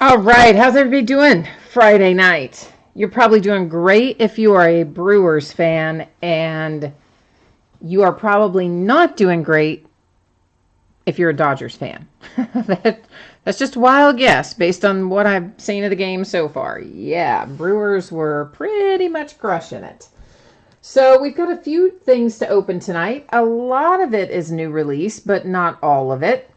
All right, how's everybody doing Friday night? You're probably doing great if you are a Brewers fan, and you are probably not doing great if you're a Dodgers fan. That's just a wild guess based on what I've seen of the game so far. Yeah, Brewers were pretty much crushing it. So we've got a few things to open tonight. A lot of it is new release, but not all of it.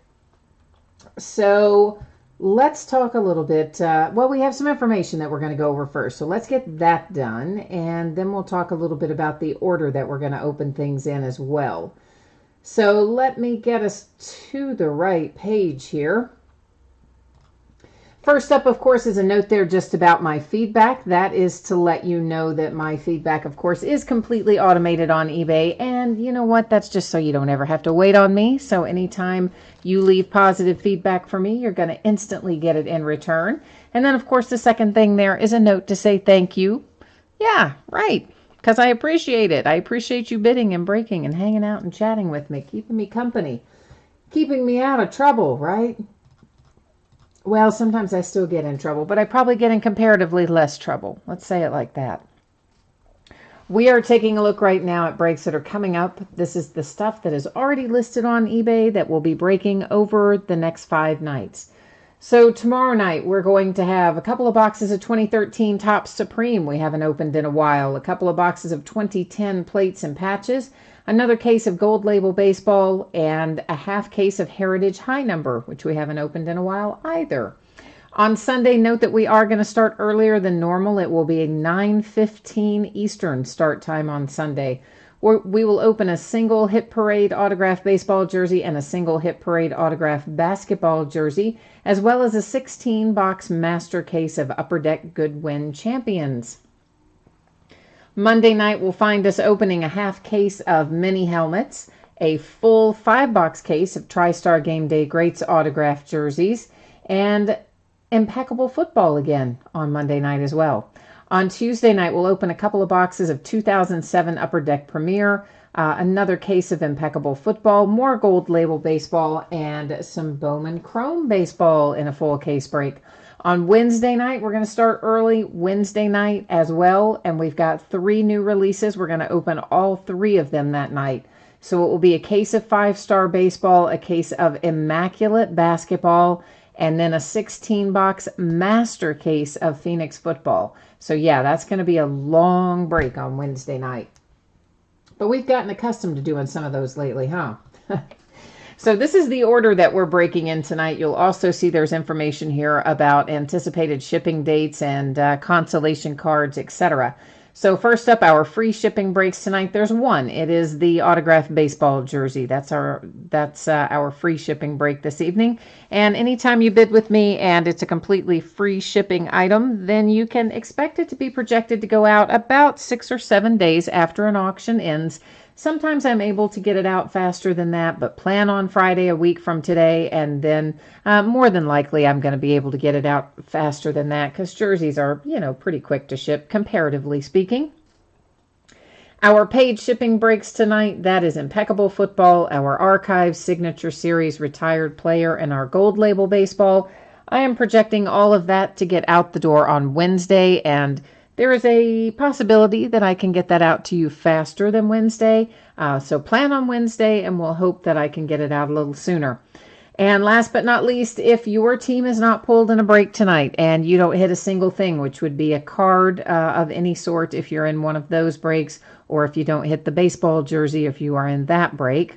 So let's talk a little bit. Well, we have some information that we're going to go over first. So let's get that done. And then we'll talk a little bit about the order that we're going to open things in as well. So let me get us to the right page here. First up, of course, is a note there just about my feedback. That is to let you know that my feedback, of course, is completely automated on eBay. And you know what? That's just so you don't ever have to wait on me. So anytime you leave positive feedback for me, you're going to instantly get it in return. And then, of course, the second thing there is a note to say thank you. Yeah, right. Because I appreciate it. I appreciate you bidding and breaking and hanging out and chatting with me, keeping me company, keeping me out of trouble, right? Well, sometimes I still get in trouble, but I probably get in comparatively less trouble. Let's say it like that. We are taking a look right now at breaks that are coming up. This is the stuff that is already listed on eBay that will be breaking over the next 5 nights. So tomorrow night, we're going to have a couple of boxes of 2013 Topps Supreme we haven't opened in a while, a couple of boxes of 2010 plates and patches, another case of Gold Label Baseball, and a half case of Heritage High Number, which we haven't opened in a while either. On Sunday, note that we are going to start earlier than normal. It will be a 9:15 Eastern start time on Sunday. We will open a single Hit Parade autograph baseball jersey and a single Hit Parade autograph basketball jersey, as well as a 16-box master case of Upper Deck Goodwin Champions. Monday night will find us opening a half case of mini helmets, a full 5-box case of TriStar Game Day Greats autograph jerseys, and impeccable football again on Monday night as well. On Tuesday night, we'll open a couple of boxes of 2007 Upper Deck Premier, another case of impeccable football, more Gold Label baseball, and some Bowman Chrome baseball in a full case break. On Wednesday night, we're going to start early Wednesday night as well, and we've got 3 new releases. We're going to open all 3 of them that night. So it will be a case of 5-star baseball, a case of immaculate basketball, and then a 16-box master case of Phoenix football. So yeah, that's going to be a long break on Wednesday night. But we've gotten accustomed to doing some of those lately, huh? So this is the order that we're breaking in tonight. You'll also see there's information here about anticipated shipping dates and consolation cards, etc. So first up, our free shipping breaks tonight. There's one. It is the autographed baseball jersey. That's our free shipping break this evening. And anytime you bid with me and it's a completely free shipping item, then you can expect it to be projected to go out about 6 or 7 days after an auction ends. Sometimes I'm able to get it out faster than that, but plan on Friday a week from today, and then more than likely I'm going to be able to get it out faster than that because jerseys are, pretty quick to ship, comparatively speaking. Our paid shipping breaks tonight, that is impeccable football, our archives, signature series, retired player, and our Gold Label baseball. I am projecting all of that to get out the door on Wednesday, and there is a possibility that I can get that out to you faster than Wednesday. So plan on Wednesday, and we'll hope that I can get it out a little sooner. And last but not least, if your team is not pulled in a break tonight and you don't hit a single thing, which would be a card of any sort if you're in one of those breaks, or if you don't hit the baseball jersey if you are in that break,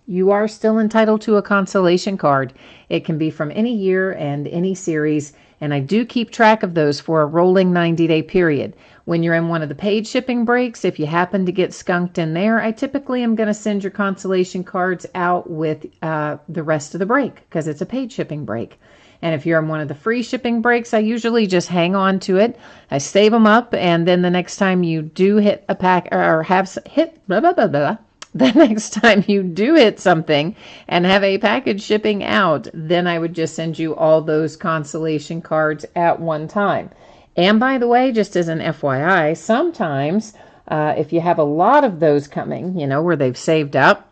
you are still entitled to a consolation card. It can be from any year and any series, and I do keep track of those for a rolling 90-day period. When you're in one of the paid shipping breaks, if you happen to get skunked in there, I typically am going to send your consolation cards out with the rest of the break because it's a paid shipping break. And if you're in one of the free shipping breaks, I usually just hang on to it. I save them up, and then the next time you do hit a pack or have hit blah, blah, blah, blah, the next time you do hit something and have a package shipping out, then I would just send you all those consolation cards at one time. And by the way, just as an FYI, sometimes if you have a lot of those coming, where they've saved up,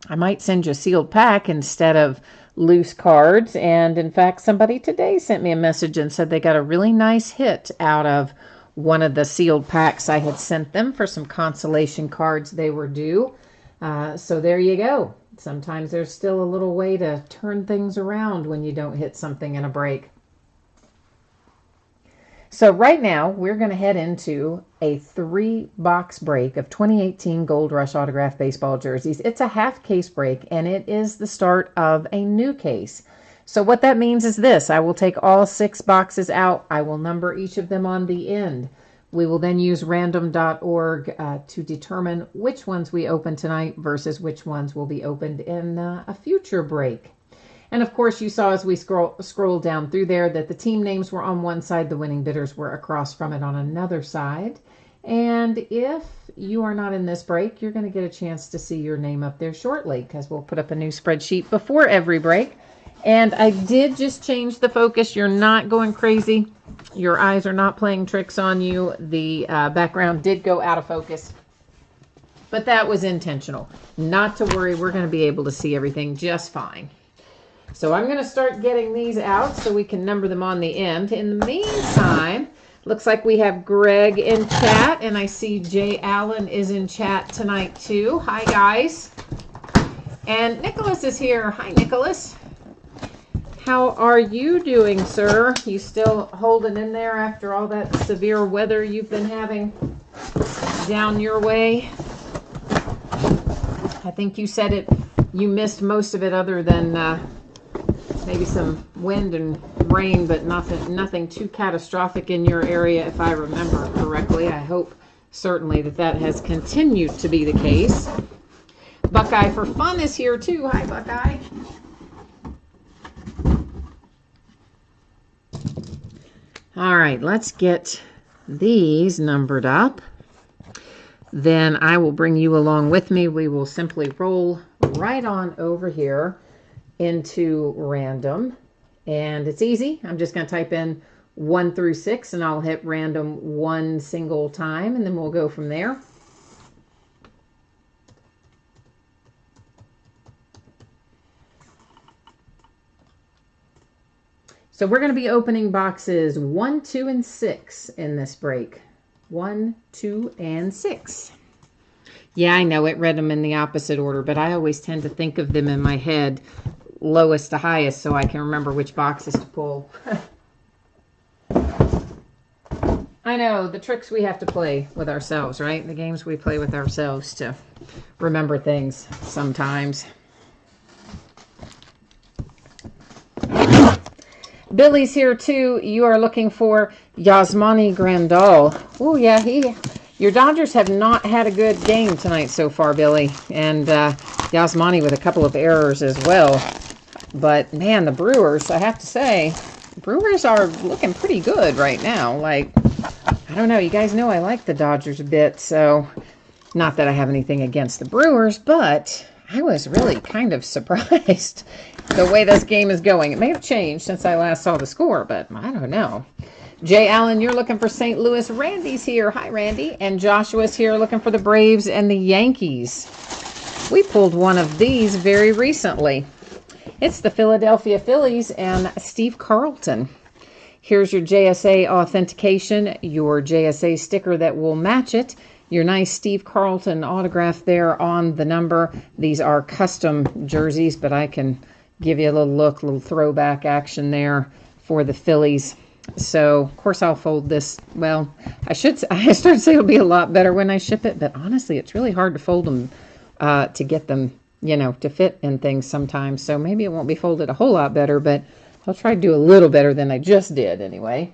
I might send you a sealed pack instead of loose cards. And in fact, somebody today sent me a message and said they got a really nice hit out of one of the sealed packs I had sent them for some consolation cards they were due. So there you go. Sometimes there's still a little way to turn things around when you don't hit something in a break. So right now, we're going to head into a 3-box break of 2018 Gold Rush autographed baseball jerseys. It's a half case break, and it is the start of a new case. So what that means is this. I will take all 6 boxes out. I will number each of them on the end. We will then use random.org to determine which ones we open tonight versus which ones will be opened in a future break. And of course, you saw as we scroll down through there that the team names were on one side, the winning bidders were across from it on another side. And if you are not in this break, you're going to get a chance to see your name up there shortly, because we'll put up a new spreadsheet before every break. And I did just change the focus. You're not going crazy. Your eyes are not playing tricks on you. The background did go out of focus, but that was intentional. Not to worry, we're going to be able to see everything just fine. So I'm going to start getting these out so we can number them on the end. In the meantime, looks like we have Greg in chat, and I see Jay Allen is in chat tonight too. Hi, guys. And Nicholas is here. Hi, Nicholas. How are you doing, sir? You still holding in there after all that severe weather you've been having down your way? I think you said you missed most of it other than maybe some wind and rain, but nothing too catastrophic in your area, if I remember correctly. I hope certainly that has continued to be the case. Buckeye for Fun is here too. Hi, Buckeye. All right, let's get these numbered up. Then I will bring you along with me. We will simply roll right on over here into random, and it's easy. I'm just going to type in 1 through 6, and I'll hit random one single time, and then we'll go from there. So we're going to be opening boxes 1, 2, and 6 in this break. 1, 2, and 6. Yeah, I know it read them in the opposite order, but I always tend to think of them in my head lowest to highest so I can remember which boxes to pull. I know, the tricks we have to play with ourselves, right? The games we play with ourselves to remember things sometimes. Billy's here too. You are looking for Yasmani Grandal. Oh yeah, your Dodgers have not had a good game tonight so far, Billy. And Yasmani with a couple of errors as well. But man, the Brewers, I have to say, Brewers are looking pretty good right now. Like, I don't know, you guys know I like the Dodgers a bit, so not that I have anything against the Brewers, but I was really kind of surprised the way this game is going. It may have changed since I last saw the score, but I don't know. Jay Allen, you're looking for St. Louis. Randy's here. Hi, Randy. And Joshua's here looking for the Braves and the Yankees. We pulled one of these very recently. It's the Philadelphia Phillies and Steve Carlton. Here's your JSA authentication, your JSA sticker that will match it, your nice Steve Carlton autograph there on the number. These are custom jerseys, but I can give you a little look, a little throwback action there for the Phillies. So, of course, I'll fold this. Well, I started to say it'll be a lot better when I ship it, but honestly, it's really hard to fold them to get them, you know, to fit in things sometimes. So maybe it won't be folded a whole lot better, but I'll try to do a little better than I just did anyway.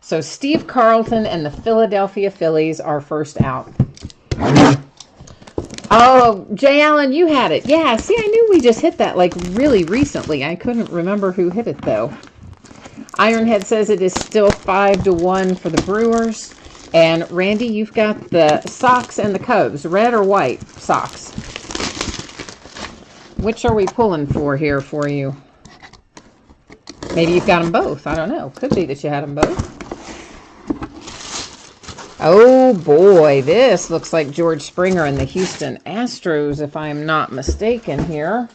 So Steve Carlton and the Philadelphia Phillies are first out. Oh, Jay Allen, you had it. Yeah, see, I knew we just hit that like really recently. I couldn't remember who hit it though. Ironhead says it is still 5-1 for the Brewers. And Randy, you've got the Sox and the Cubs, red or white Sox. Which are we pulling for here for you? Maybe you've got them both. I don't know. Could be that you had them both. Oh boy, this looks like George Springer and the Houston Astros, if I'm not mistaken here.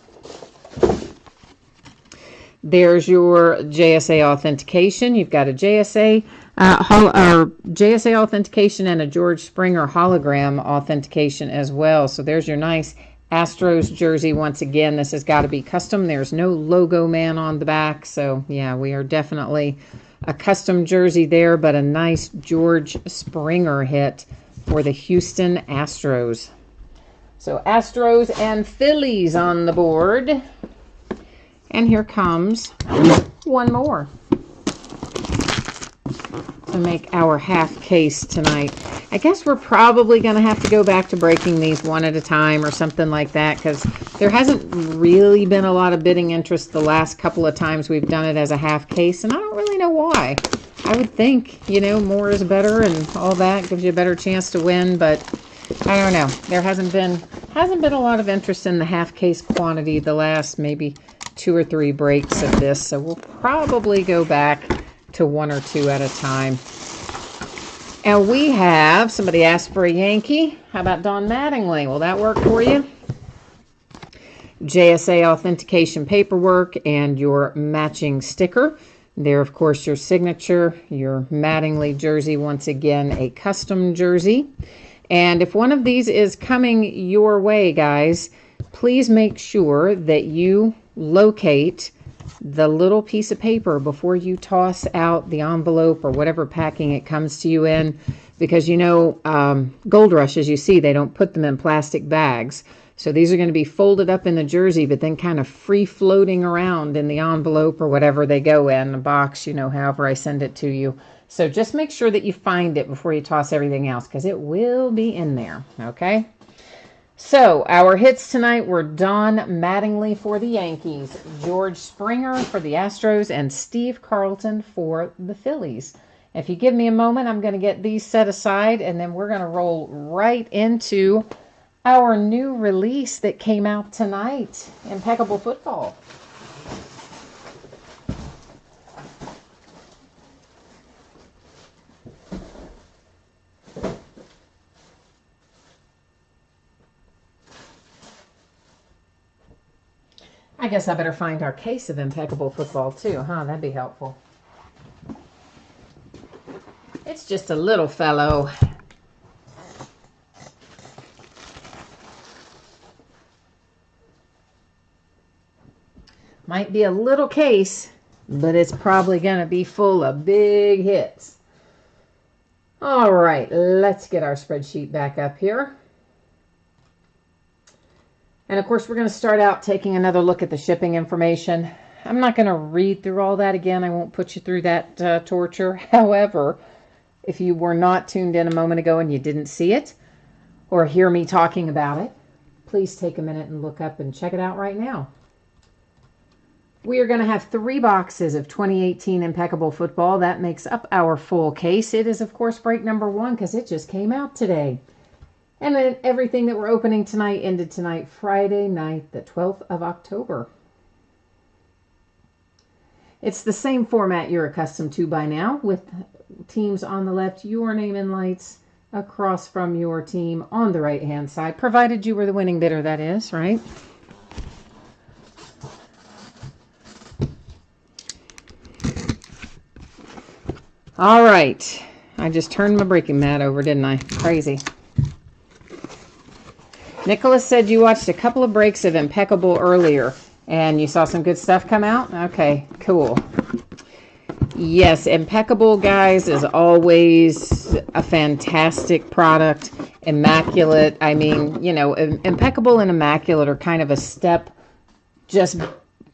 There's your JSA authentication. You've got a JSA JSA authentication and a George Springer hologram authentication as well. So there's your nice Astros jersey. Once again, this has got to be custom. There's no logo man on the back. So yeah, we are definitely a custom jersey there, but a nice George Springer hit for the Houston Astros. So Astros and Phillies on the board. And here comes one more to make our half case tonight. I guess we're probably going to have to go back to breaking these one at a time or something like that, because there hasn't really been a lot of bidding interest the last couple of times we've done it as a half case, and I don't really know why. I would think, you know, more is better and all that gives you a better chance to win, but I don't know. There hasn't been a lot of interest in the half case quantity the last maybe 2 or 3 breaks of this, so we'll probably go back to 1 or 2 at a time. And we have, somebody asked for a Yankee. How about Don Mattingly? Will that work for you? JSA authentication paperwork and your matching sticker. There, of course, your signature, your Mattingly jersey, once again, a custom jersey. And if one of these is coming your way, guys, please make sure that you locate the little piece of paper before you toss out the envelope or whatever packing it comes to you in, because you know Gold Rush, as you see, they don't put them in plastic bags, so these are going to be folded up in the jersey but then kind of free floating around in the envelope or whatever they go in, a box, you know, however I send it to you. So just make sure that you find it before you toss everything else, because it will be in there. Okay. So, our hits tonight were Don Mattingly for the Yankees, George Springer for the Astros, and Steve Carlton for the Phillies. If you give me a moment, I'm going to get these set aside, and then we're going to roll right into our new release that came out tonight, Impeccable Football. I guess I better find our case of Impeccable Football too, huh? That'd be helpful. It's just a little fellow. Might be a little case, but it's probably going to be full of big hits. All right, let's get our spreadsheet back up here. And of course, we're going to start out taking another look at the shipping information. I'm not going to read through all that again. I won't put you through that torture. However, if you were not tuned in a moment ago and you didn't see it or hear me talking about it, please take a minute and look up and check it out right now. We are going to have 3 boxes of 2018 Impeccable Football. That makes up our full case. It is, of course, break number 1 because it just came out today. And then everything that we're opening tonight ended tonight, Friday night, the 12th of October. It's the same format you're accustomed to by now, with teams on the left, your name in lights across from your team on the right-hand side, provided you were the winning bidder, that is, right? All right. I just turned my breaking mat over, didn't I? Crazy. Nicholas said you watched a couple of breaks of Impeccable earlier and you saw some good stuff come out? Okay, cool. Yes, Impeccable, guys, is always a fantastic product. Immaculate. I mean, you know, Impeccable and Immaculate are kind of a step just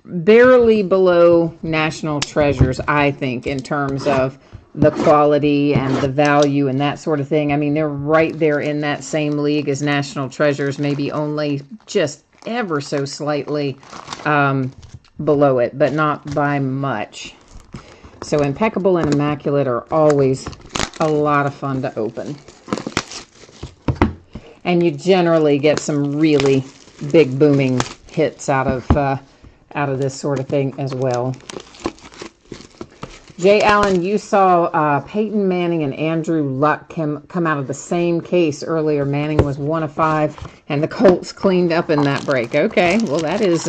barely below National Treasures, I think, in terms of the quality and the value and that sort of thing. I mean, they're right there in that same league as National Treasures, maybe only just ever so slightly below it, but not by much. So Impeccable and Immaculate are always a lot of fun to open. And you generally get some really big booming hits out of this sort of thing as well. Jay Allen, you saw Peyton Manning and Andrew Luck come out of the same case earlier. Manning was 1 of 5, and the Colts cleaned up in that break. Okay, well, that is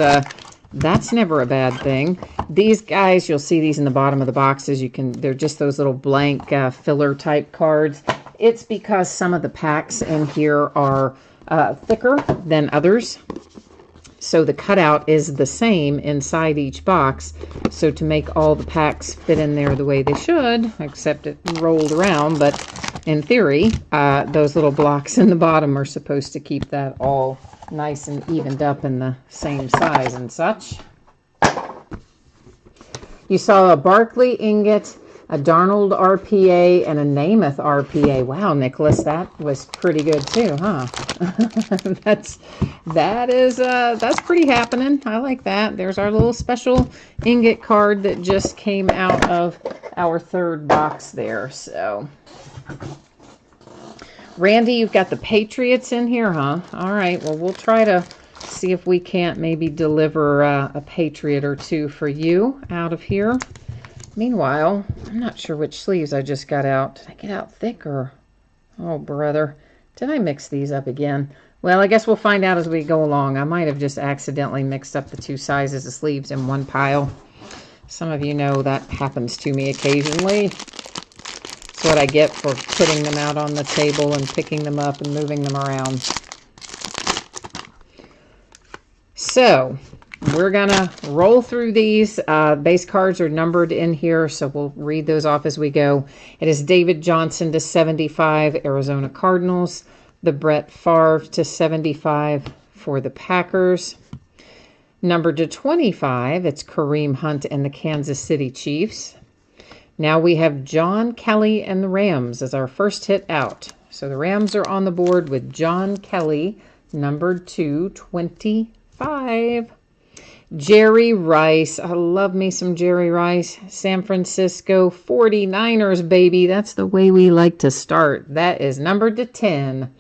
That's never a bad thing. These guys, you'll see these in the bottom of the boxes. They're just those little blank filler type cards. It's because some of the packs in here are thicker than others. So the cutout is the same inside each box. So to make all the packs fit in there the way they should, except it rolled around, but in theory, those little blocks in the bottom are supposed to keep that all nice and evened up in the same size and such. You saw a Barkley ingot, a Darnold RPA, and a Namath RPA. Wow, Nicholas, that was pretty good too, huh? that's pretty happening. I like that. There's our little special ingot card that just came out of our third box there. So, Randy, you've got the Patriots in here, huh? All right. Well, we'll try to see if we can't maybe deliver a Patriot or two for you out of here. Meanwhile, I'm not sure which sleeves I just got out. Did I get out thicker? Oh, brother. Did I mix these up again? Well, I guess we'll find out as we go along. I might have just accidentally mixed up the two sizes of sleeves in one pile. Some of you know that happens to me occasionally. It's what I get for putting them out on the table and picking them up and moving them around. So, we're going to roll through these. Base cards are numbered in here, so we'll read those off as we go. It is David Johnson to 75, Arizona Cardinals. The Brett Favre to 75 for the Packers. Numbered to 25, it's Kareem Hunt and the Kansas City Chiefs. Now we have John Kelly and the Rams as our first hit out. So the Rams are on the board with John Kelly, numbered to 25. Jerry Rice. I love me some Jerry Rice. San Francisco 49ers, baby. That's the way we like to start. That is numbered to 10.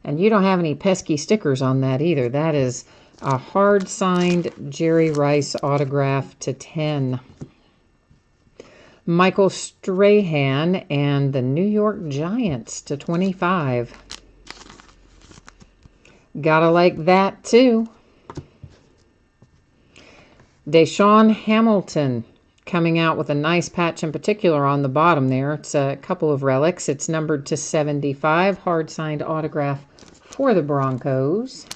And you don't have any pesky stickers on that either. That is a hard-signed Jerry Rice autograph to 10. Michael Strahan and the New York Giants to 25. Gotta like that, too. Deshaun Hamilton coming out with a nice patch in particular on the bottom there. It's a couple of relics. It's numbered to 75. Hard-signed autograph for the Broncos.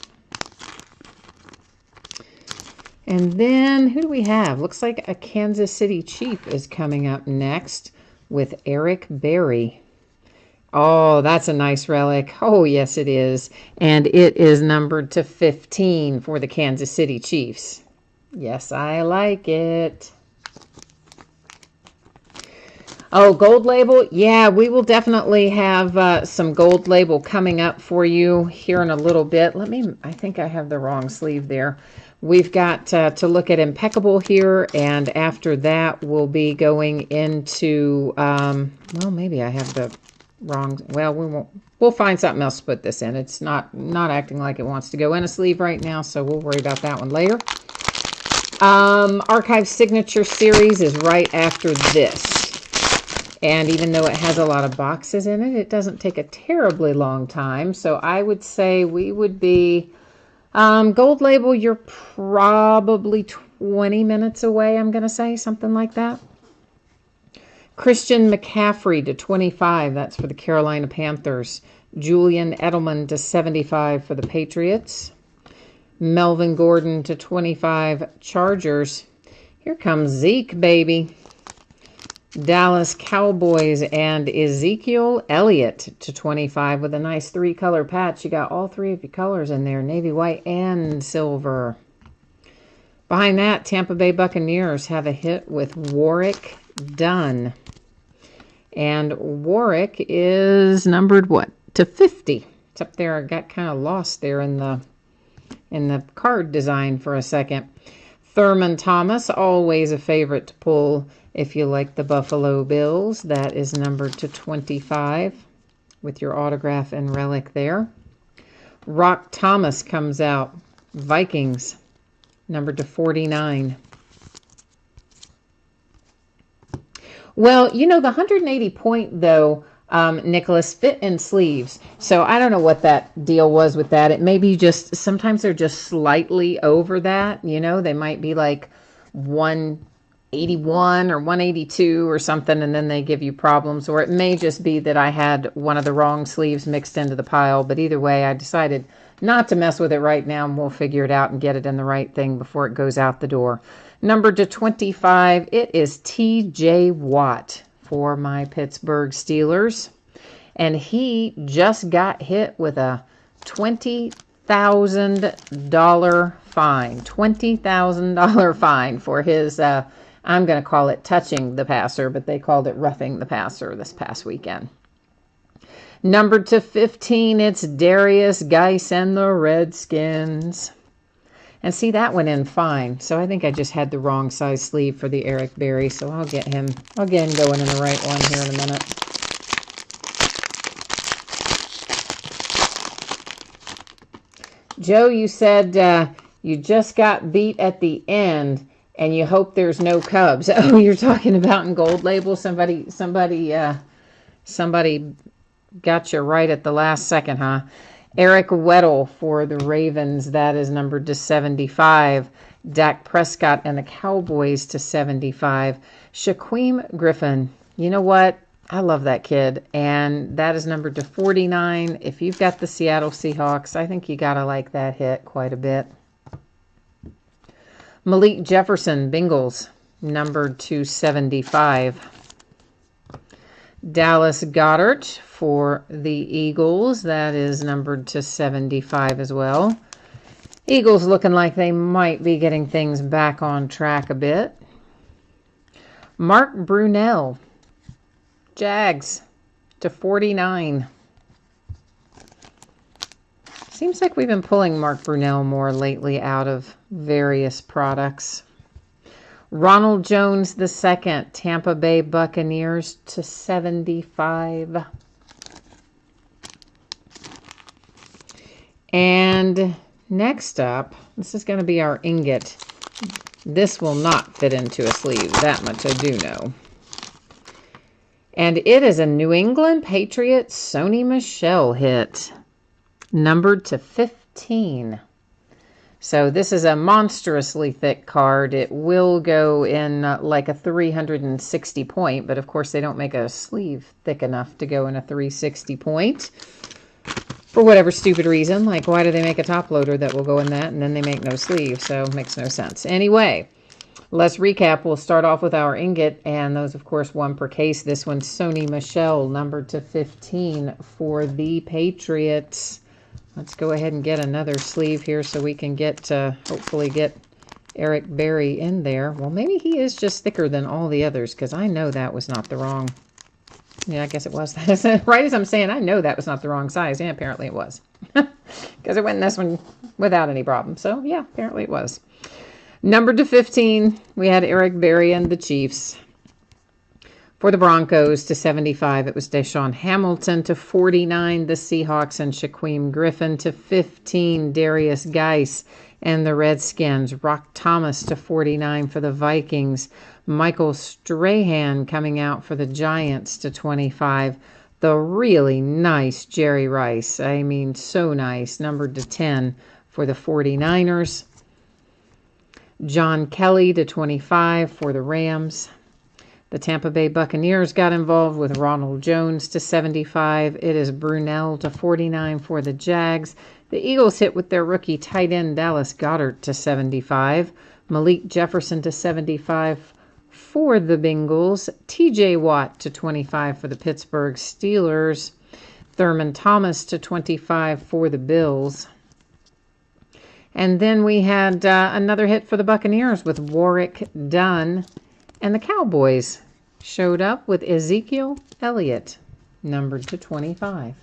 And then, who do we have? Looks like a Kansas City Chief is coming up next with Eric Berry. Oh, that's a nice relic. Oh, yes, it is. And it is numbered to 15 for the Kansas City Chiefs. Yes, I like it. Oh, gold label. Yeah, we will definitely have some gold label coming up for you here in a little bit. I think I have the wrong sleeve there. We've got to look at impeccable here, and after that we'll be going into, well, maybe I have the wrong, well, we won't. We'll find something else to put this in. It's not acting like it wants to go in a sleeve right now, so we'll worry about that one later. Archive Signature Series is right after this. And even though it has a lot of boxes in it, it doesn't take a terribly long time. So I would say we would be, gold label, you're probably 20 minutes away, I'm going to say, something like that. Christian McCaffrey to 25, that's for the Carolina Panthers. Julian Edelman to 75 for the Patriots. Melvin Gordon to 25, Chargers. Here comes Zeke, baby. Dallas Cowboys and Ezekiel Elliott to 25 with a nice 3-color patch. You got all 3 of your colors in there, navy, white, and silver. Behind that, Tampa Bay Buccaneers have a hit with Warwick Dunn. And Warwick is numbered what? To 50. It's up there. I got kind of lost there in the card design for a second. Thurman Thomas, always a favorite to pull if you like the Buffalo Bills. That is numbered to 25 with your autograph and relic there. Rock Thomas comes out. Vikings, numbered to 49. Well, you know, the 180 point, though, Nicholas Fit in sleeves. So I don't know what that deal was with that. It may be just, sometimes they're just slightly over that. You know, they might be like 181 or 182 or something, and then they give you problems. Or it may just be that I had one of the wrong sleeves mixed into the pile. But either way, I decided not to mess with it right now, and we'll figure it out and get it in the right thing before it goes out the door. Number to 25, it is TJ Watt for my Pittsburgh Steelers. And he just got hit with a $20,000 fine. $20,000 fine for his, I'm going to call it touching the passer, but they called it roughing the passer this past weekend. Number to 15, it's Darius Geis and the Redskins. And see, that went in fine. So I think I just had the wrong size sleeve for the Eric Berry. So I'll get him going in the right one here in a minute. Joe, you said you just got beat at the end and you hope there's no Cubs. Oh, you're talking about in gold label? Somebody got you right at the last second, huh? Eric Weddle for the Ravens, that is numbered to 75. Dak Prescott and the Cowboys to 75. Shaquem Griffin, you know what? I love that kid, and that is numbered to 49. If you've got the Seattle Seahawks, I think you got to like that hit quite a bit. Malik Jefferson, Bengals, numbered to 75. Dallas Goedert for the Eagles. That is numbered to 75 as well. Eagles looking like they might be getting things back on track a bit. Mark Brunell, Jags, to 49. Seems like we've been pulling Mark Brunell more lately out of various products. Ronald Jones II, Tampa Bay Buccaneers, to 75. And next up, this is going to be our ingot. This will not fit into a sleeve, that much I do know. And it is a New England Patriots Sony Michel hit, numbered to 15. So this is a monstrously thick card. It will go in like a 360 point, but of course they don't make a sleeve thick enough to go in a 360 point. For whatever stupid reason, like why do they make a top loader that will go in that and then they make no sleeve? So it makes no sense. Anyway, let's recap. We'll start off with our ingot, and those, of course, one per case. This one's Sony Michel, numbered to 15 for the Patriots. Let's go ahead and get another sleeve here so we can get, hopefully get Eric Berry in there. Well, maybe he is just thicker than all the others, because I know that was not the wrong. Yeah, I guess it was. Right as I'm saying, I know that was not the wrong size. Yeah, apparently it was. Because it went in this one without any problem. So, yeah, apparently it was. Numbered to 15, we had Eric Berry and the Chiefs. For the Broncos, to 75, it was Deshaun Hamilton. To 49, the Seahawks and Shaquem Griffin. To 15, Darius Geis and the Redskins. Rock Thomas to 49 for the Vikings. Michael Strahan coming out for the Giants to 25. The really nice Jerry Rice. I mean, so nice. Numbered to 10 for the 49ers. John Kelly to 25 for the Rams. The Tampa Bay Buccaneers got involved with Ronald Jones to 75. It is Brunell to 49 for the Jags. The Eagles hit with their rookie tight end Dallas Goedert to 75. Malik Jefferson to 75 for the Bengals. TJ Watt to 25 for the Pittsburgh Steelers. Thurman Thomas to 25 for the Bills. And then we had another hit for the Buccaneers with Warwick Dunn. And the Cowboys showed up with Ezekiel Elliott, numbered to 25.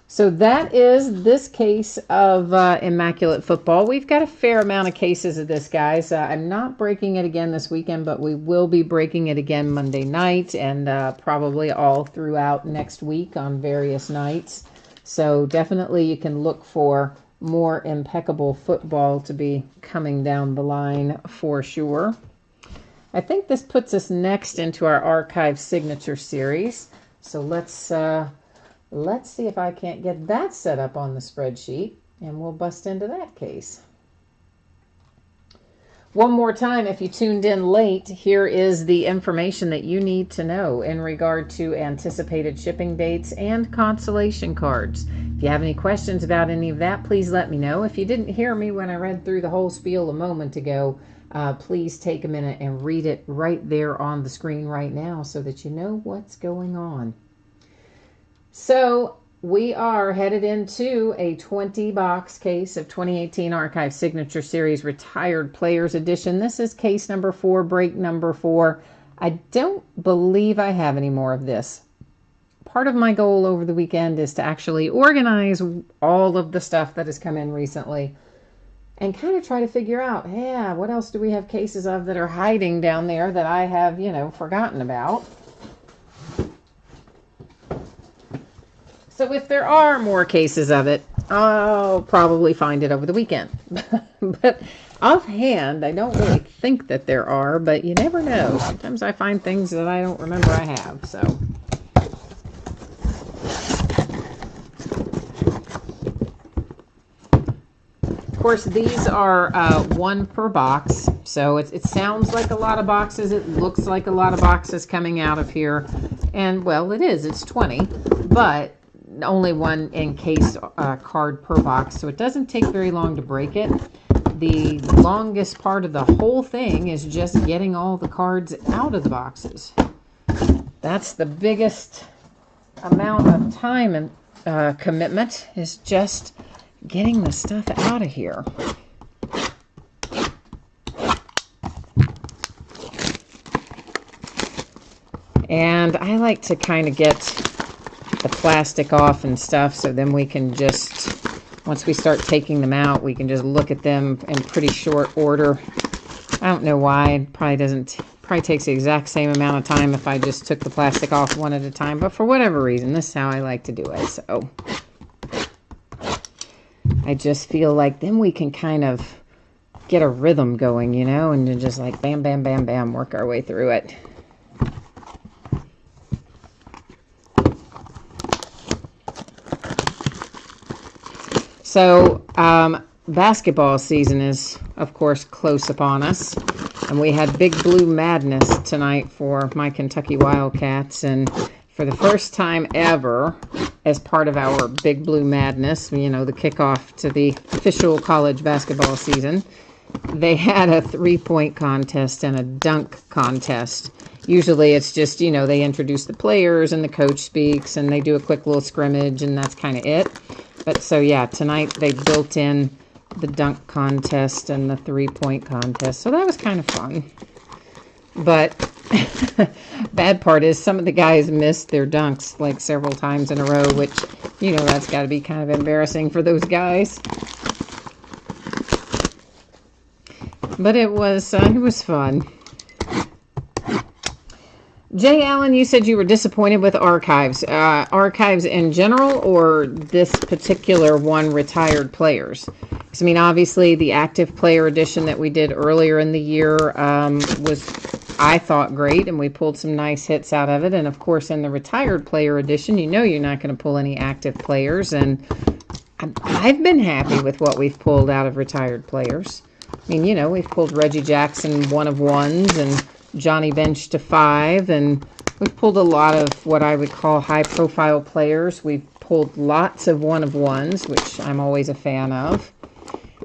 So that is this case of Immaculate Football. We've got a fair amount of cases of this, guys. I'm not breaking it again this weekend, but we will be breaking it again Monday night and probably all throughout next week on various nights. So definitely you can look for more Impeccable Football to be coming down the line for sure. I think this puts us next into our archive signature series. So let's see if I can't get that set up on the spreadsheet, and we'll bust into that case. One more time, if you tuned in late, here is the information that you need to know in regard to anticipated shipping dates and consolation cards. If you have any questions about any of that, please let me know. If you didn't hear me when I read through the whole spiel a moment ago, please take a minute and read it right there on the screen right now so that you know what's going on. So we are headed into a 20-box case of 2018 Archive Signature Series Retired Players Edition. This is case number 4, break number 4. I don't believe I have any more of this. Part of my goal over the weekend is to actually organize all of the stuff that has come in recently and kind of try to figure out, yeah, what else do we have cases of that are hiding down there that I have, forgotten about. So if there are more cases of it, I'll probably find it over the weekend. But offhand, I don't really think that there are, but you never know. Sometimes I find things that I don't remember I have, so. Of course, these are 1 per box, so it sounds like a lot of boxes. It looks like a lot of boxes coming out of here. And, well, it is. It's 20, but only 1 encased card per box, so it doesn't take very long to break it. The longest part of the whole thing is just getting all the cards out of the boxes. That's the biggest amount of time and commitment, is just getting the stuff out of here. And I like to kind of get the plastic off and stuff, so then we can just, once we start taking them out, we can just look at them in pretty short order. I don't know why. It probably takes the exact same amount of time if I just took the plastic off one at a time, but for whatever reason, this is how I like to do it. So I just feel like then we can kind of get a rhythm going, and then just like bam, bam, bam, bam, work our way through it. So, basketball season is, of course, close upon us, and we had Big Blue Madness tonight for my Kentucky Wildcats, and for the first time ever, as part of our Big Blue Madness, the kickoff to the official college basketball season, they had a 3-point contest and a dunk contest. Usually it's just, they introduce the players and the coach speaks and they do a quick little scrimmage and that's kind of it. But so yeah, tonight they built in the dunk contest and the 3-point contest. So that was kind of fun. But bad part is some of the guys missed their dunks like several times in a row, which, that's got to be kind of embarrassing for those guys. But it was fun. Jay Allen, you said you were disappointed with archives. Archives in general, or this particular one, retired players? Because, obviously the active player edition that we did earlier in the year was, I thought, great, and we pulled some nice hits out of it. And, of course, in the retired player edition, you're not going to pull any active players. And I've been happy with what we've pulled out of retired players. We've pulled Reggie Jackson 1-of-1s and Johnny Bench to 5, and we've pulled a lot of what I would call high-profile players. We've pulled lots of 1-of-1s, which I'm always a fan of,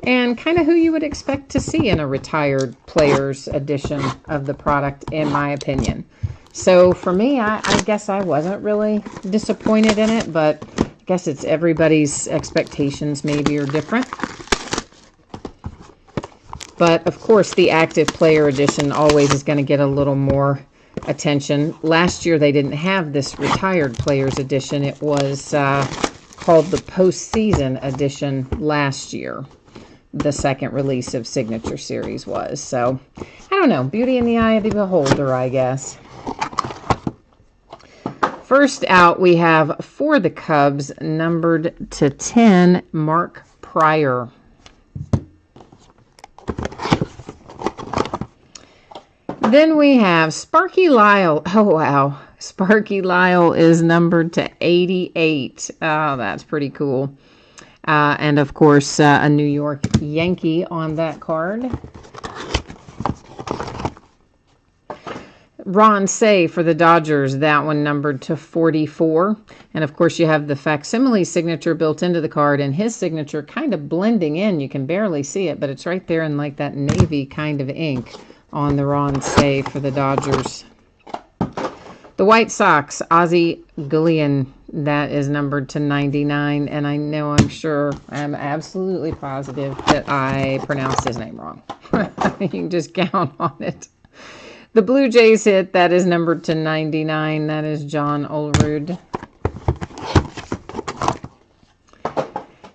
and kind of who you would expect to see in a retired players edition of the product, in my opinion. So for me, I guess I wasn't really disappointed in it, but I guess it's everybody's expectations maybe are different. But, of course, the active player edition always is going to get a little more attention. Last year, they didn't have this retired players edition. It was called the postseason edition last year. The second release of Signature Series was. So, I don't know. Beauty in the eye of the beholder, I guess. First out, we have, for the Cubs, numbered to 10, Mark Pryor. Then we have Sparky Lyle. Oh, wow. Sparky Lyle is numbered to 88. Oh, that's pretty cool. And, of course, a New York Yankee on that card. Ron Cey for the Dodgers, that one numbered to 44. And, of course, you have the facsimile signature built into the card, and his signature kind of blending in. You can barely see it, but it's right there in like that navy kind of ink on the Ron Cey for the Dodgers. The White Sox, Ozzie Guillen, that is numbered to 99. And I know, I'm absolutely positive that I pronounced his name wrong. You can just count on it. The Blue Jays hit, that is numbered to 99. That is John Olerud.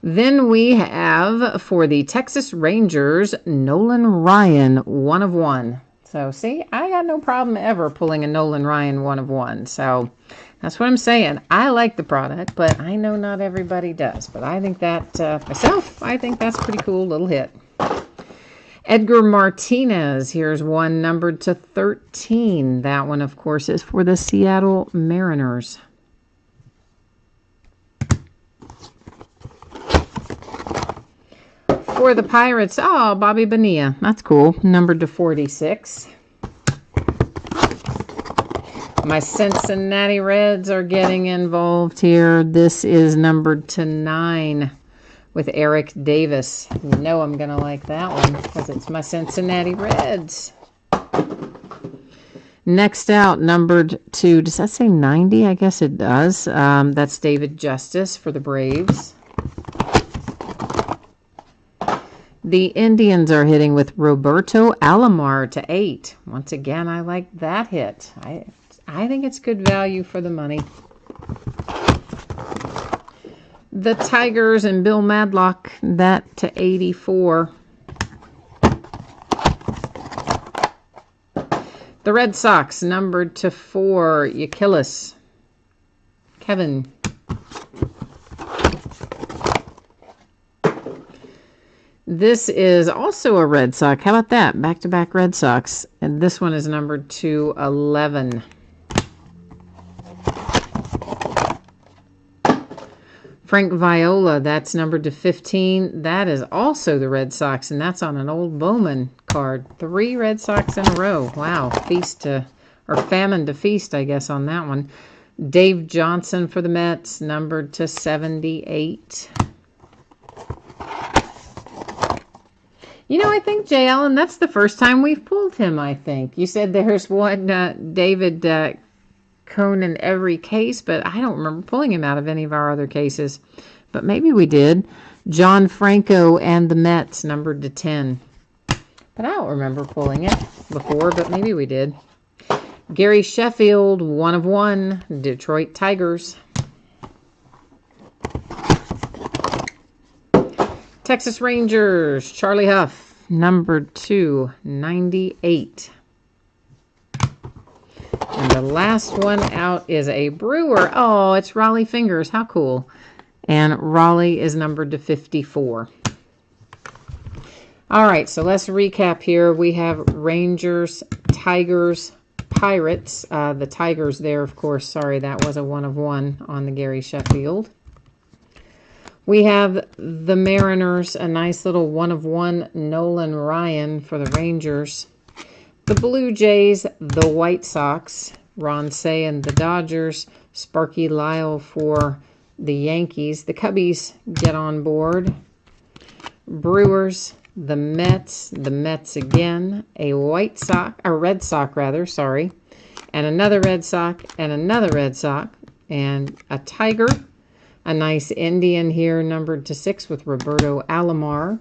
Then we have, for the Texas Rangers, Nolan Ryan, 1 of 1. So, see, I got no problem ever pulling a Nolan Ryan 1 of 1. So, that's what I'm saying. I like the product, but I know not everybody does. But I think that, myself, I think that's a pretty cool little hit. Edgar Martinez, here's one numbered to 13. That one, of course, is for the Seattle Mariners. For the Pirates, oh, Bobby Bonilla. That's cool. Numbered to 46. My Cincinnati Reds are getting involved here. This is numbered to 9 with Eric Davis. You know I'm going to like that one because it's my Cincinnati Reds. Next out, numbered to, does that say 90? I guess it does. That's David Justice for the Braves. The Indians are hitting with Roberto Alomar to 8. Once again, I like that hit. I think it's good value for the money. The Tigers and Bill Madlock, that to 84. The Red Sox, numbered to 4, Yakillis. Kevin. This is also a Red Sox. How about that? Back-to-back Red Sox. And this one is numbered to 11. Frank Viola, that's numbered to 15. That is also the Red Sox, and that's on an old Bowman card. 3 Red Sox in a row. Wow, famine to feast, I guess, on that one. Dave Johnson for the Mets, numbered to 78. You know, I think, Jay Allen, that's the first time we've pulled him, I think. You said there's one David Cone in every case, but I don't remember pulling him out of any of our other cases. But maybe we did. John Franco and the Mets, numbered to 10. But I don't remember pulling it before, but maybe we did. Gary Sheffield, 1 of 1, Detroit Tigers. Texas Rangers, Charlie Huff, numbered to 98. And the last one out is a Brewer. Oh, it's Raleigh Fingers. How cool. And Raleigh is numbered to 54. All right, so let's recap here. We have Rangers, Tigers, Pirates. The Tigers there, of course. Sorry, that was a 1 of 1 on the Gary Sheffield. We have the Mariners, a nice little 1 of 1 Nolan Ryan for the Rangers. The Blue Jays, the White Sox, Ron Cey and the Dodgers, Sparky Lyle for the Yankees. The Cubbies get on board. Brewers, the Mets again, a Red Sox rather, sorry, and another Red Sox, and another Red Sox, and a Tiger. A nice Indian here, numbered to 6 with Roberto Alomar.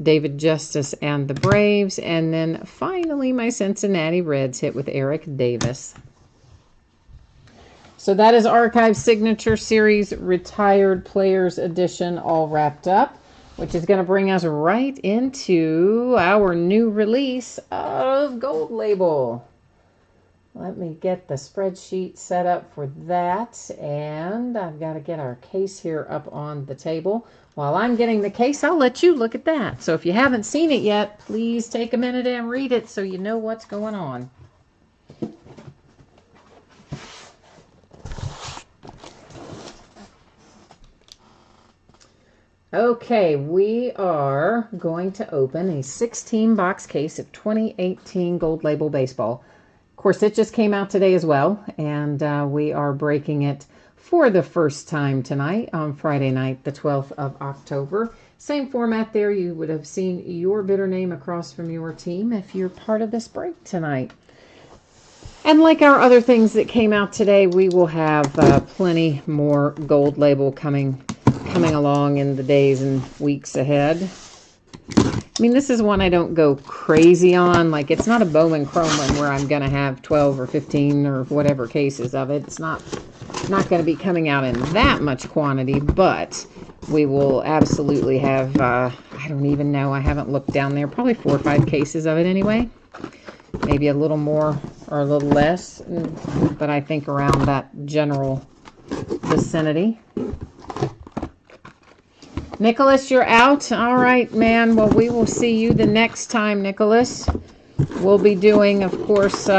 David Justice and the Braves. And then finally my Cincinnati Reds hit with Eric Davis. So that is Archive Signature Series Retired Players Edition all wrapped up, which is going to bring us right into our new release of Gold Label. Let me get the spreadsheet set up for that, and I've got to get our case here up on the table. While I'm getting the case, I'll let you look at that. So if you haven't seen it yet, please take a minute and read it so you know what's going on. Okay, we are going to open a 16-box case of 2018 Gold Label Baseball. Of course, it just came out today as well, and we are breaking it for the first time tonight on Friday night, the 12th of October. Same format there. You would have seen your bidder name across from your team if you're part of this break tonight. And like our other things that came out today, we will have plenty more Gold Label coming along in the days and weeks ahead. I mean, this is one I don't go crazy on. Like, it's not a Bowman Chrome one where I'm going to have 12 or 15 or whatever cases of it. It's not going to be coming out in that much quantity, but we will absolutely have, I don't even know, I haven't looked down there, probably 4 or 5 cases of it anyway. Maybe a little more or a little less, but I think around that general vicinity. Nicholas, you're out? All right, man. Well, we will see you the next time, Nicholas. We'll be doing, of course,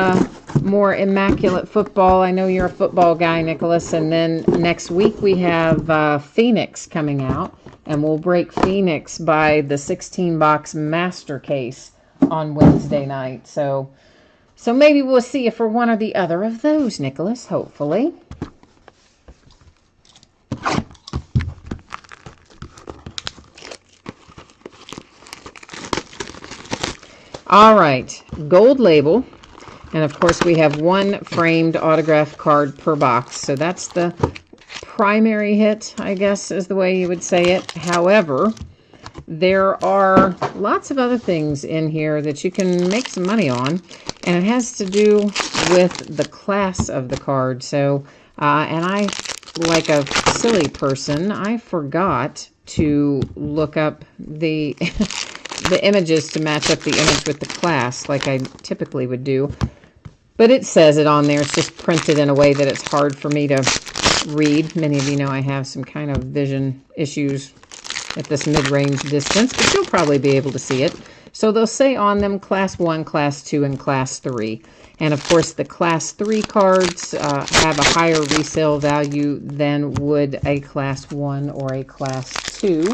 more Immaculate Football. I know you're a football guy, Nicholas. And then next week we have Phoenix coming out. And we'll break Phoenix by the 16-box master case on Wednesday night. So maybe we'll see you for one or the other of those, Nicholas, hopefully. All right, Gold Label, and of course we have 1 framed autograph card per box, so that's the primary hit, I guess is the way you would say it. However, there are lots of other things in here that you can make some money on, and it has to do with the class of the card. So, and I, like a silly person, I forgot to look up the the images to match up the image with the class like I typically would do. But it says it on there. It's just printed in a way that it's hard for me to read. Many of you know I have some kind of vision issues at this mid-range distance, but you'll probably be able to see it. So they'll say on them Class 1, Class 2, and Class 3. And of course the Class 3 cards have a higher resale value than would a Class 1 or a Class 2,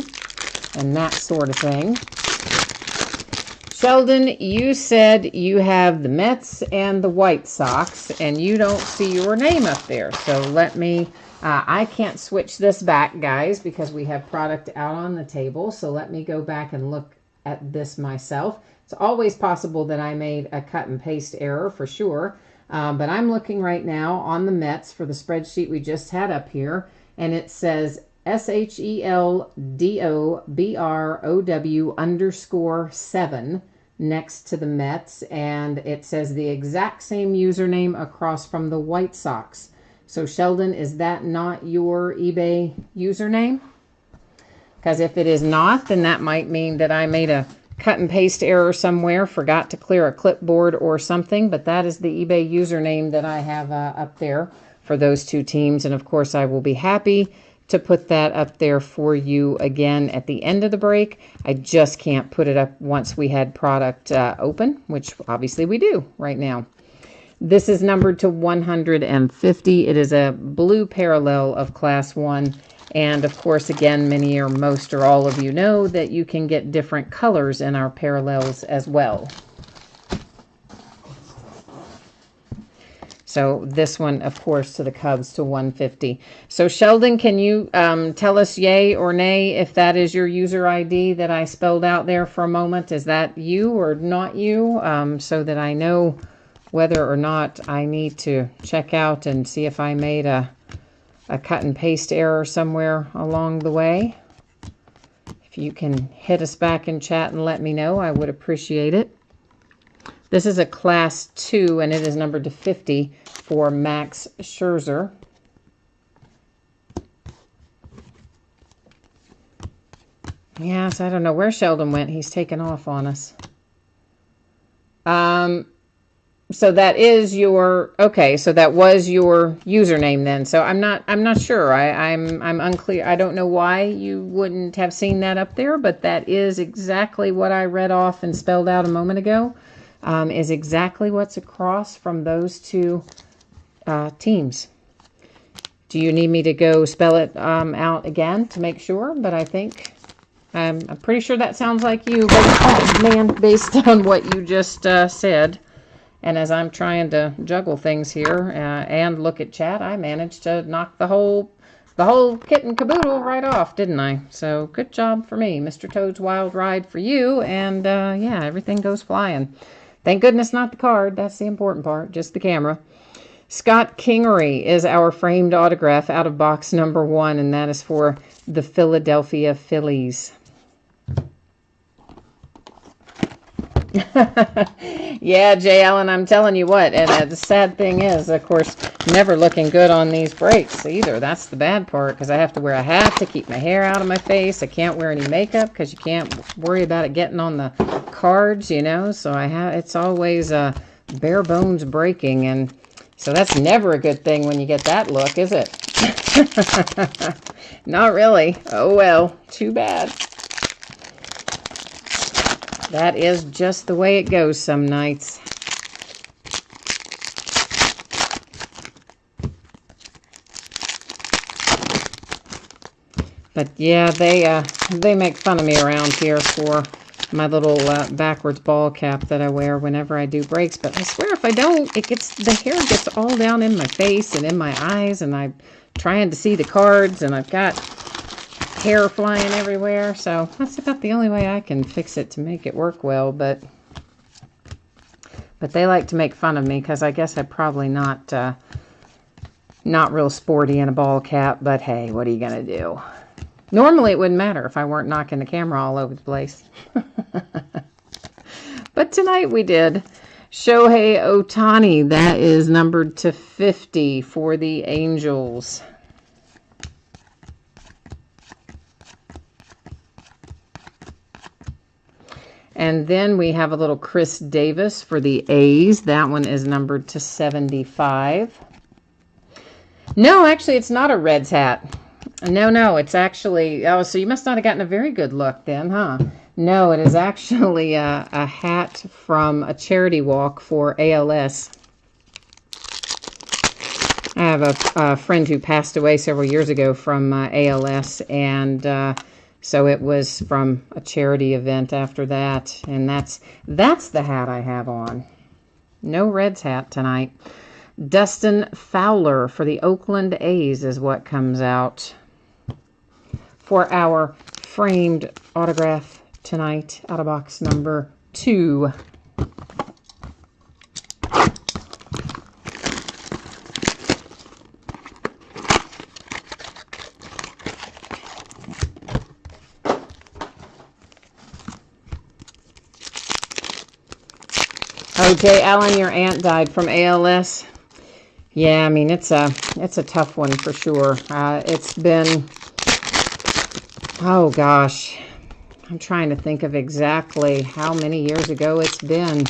and that sort of thing. Sheldon, you said you have the Mets and the White Sox, and you don't see your name up there. So let me, I can't switch this back, guys, because we have product out on the table. So let me go back and look at this myself. It's always possible that I made a cut and paste error for sure. But I'm looking right now on the Mets for the spreadsheet we just had up here, and it says SHELDOBROW_7 next to the Mets, and it says the exact same username across from the White Sox. So Sheldon, is that not your eBay username? Because if it is not, then that might mean that I made a cut and paste error somewhere, forgot to clear a clipboard or something, but that is the eBay username that I have up there for those 2 teams. And of course I will be happy to put that up there for you again at the end of the break. I just can't put it up once we had product open, which obviously we do right now. This is numbered to 150. It is a blue parallel of Class 1. And of course, again, many or most or all of you know that you can get different colors in our parallels as well. So this one, of course, to the Cubs to 150. So Sheldon, can you tell us yay or nay if that is your user ID that I spelled out there for a moment? Is that you or not you? So that I know whether or not I need to check out and see if I made a cut and paste error somewhere along the way. If you can hit us back in chat and let me know, I would appreciate it. This is a Class 2, and it is numbered to 50 for Max Scherzer. Yes, I don't know where Sheldon went. He's taken off on us. So that is your, okay, so that was your username then. So I'm not sure. I'm unclear. I don't know why you wouldn't have seen that up there, but that is exactly what I read off and spelled out a moment ago. Is exactly what's across from those two teams. Do you need me to go spell it out again to make sure? But I think I'm pretty sure that sounds like you. But, oh man, based on what you just said, and as I'm trying to juggle things here and look at chat, I managed to knock the whole kit and caboodle right off, didn't I? So good job for me, Mr. Toad's Wild Ride for you. And yeah, everything goes flying. Thank goodness not the card. That's the important part, just the camera. Scott Kingery is our framed autograph out of box number 1, and that is for the Philadelphia Phillies. Yeah, Jay Allen, I'm telling you what, and the sad thing is, of course, never looking good on these breaks either. That's the bad part, because I have to wear a hat to keep my hair out of my face. I can't wear any makeup because you can't worry about it getting on the cards, you know. So it's always bare bones breaking, and so that's never a good thing when you get that look, is it? Not really. Oh well, too bad. That is just the way it goes some nights. But yeah, they make fun of me around here for my little backwards ball cap that I wear whenever I do breaks. But I swear if I don't, the hair gets all down in my face and in my eyes, and I'm trying to see the cards, and I've got hair flying everywhere. So that's about the only way I can fix it to make it work well. But they like to make fun of me because I guess I'm probably not real sporty in a ball cap. But hey, what are you gonna do? Normally it wouldn't matter if I weren't knocking the camera all over the place. But tonight we did. Shohei Ohtani, that is numbered to 50 for the Angels. And then we have a little Chris Davis for the A's. That one is numbered to 75. No, actually, it's not a Reds hat. No, it's actually... Oh, so you must not have gotten a very good look then, huh? No, it is actually a hat from a charity walk for ALS. I have a friend who passed away several years ago from ALS, and so it was from a charity event after that, and that's the hat I have on. No Reds hat tonight. Dustin Fowler for the Oakland A's is what comes out for our framed autograph tonight out of box number 2. Oh, Jay Allen, your aunt died from ALS. Yeah, I mean, it's a tough one for sure. It's been, oh gosh, I'm trying to think of exactly how many years ago it's been.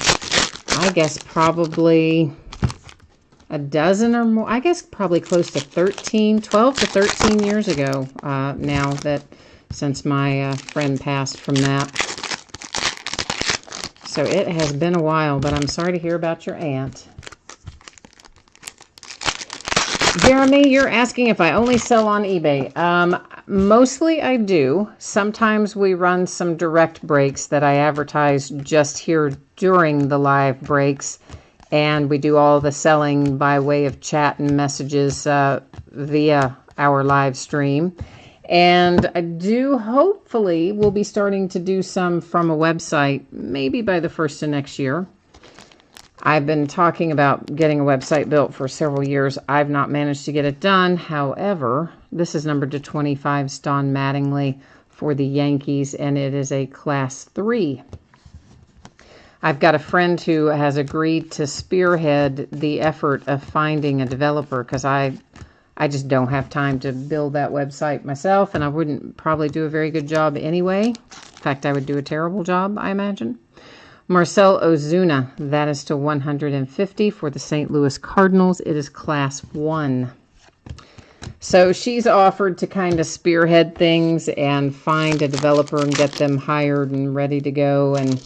I guess probably a dozen or more. I guess probably close to 12 to 13 years ago now, that since my friend passed from that. So it has been a while, but I'm sorry to hear about your aunt. Jeremy, you're asking if I only sell on eBay. Mostly I do. Sometimes we run some direct breaks that I advertise just here during the live breaks, and we do all the selling by way of chat and messages via our live stream. And I do, hopefully, we'll be starting to do some from a website, maybe by the first of next year. I've been talking about getting a website built for several years. I've not managed to get it done. However, this is numbered to 25, Don Mattingly for the Yankees, and it is a Class 3. I've got a friend who has agreed to spearhead the effort of finding a developer, because I just don't have time to build that website myself, and I wouldn't probably do a very good job anyway. In fact, I would do a terrible job, I imagine. Marcel Ozuna, that is to 150 for the St. Louis Cardinals. It is Class 1. So she's offered to kind of spearhead things and find a developer and get them hired and ready to go. And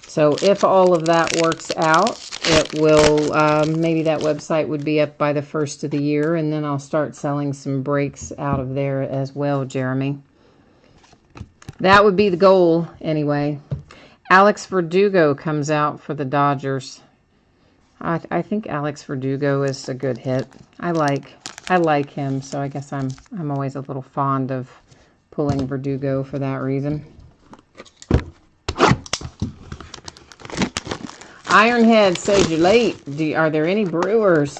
so if all of that works out, it will, maybe that website would be up by the first of the year, and then I'll start selling some breaks out of there as well, Jeremy. That would be the goal anyway. Alex Verdugo comes out for the Dodgers. I think Alex Verdugo is a good hit. I like him, so I guess I'm always a little fond of pulling Verdugo for that reason. Ironhead says you're late. Are there any Brewers?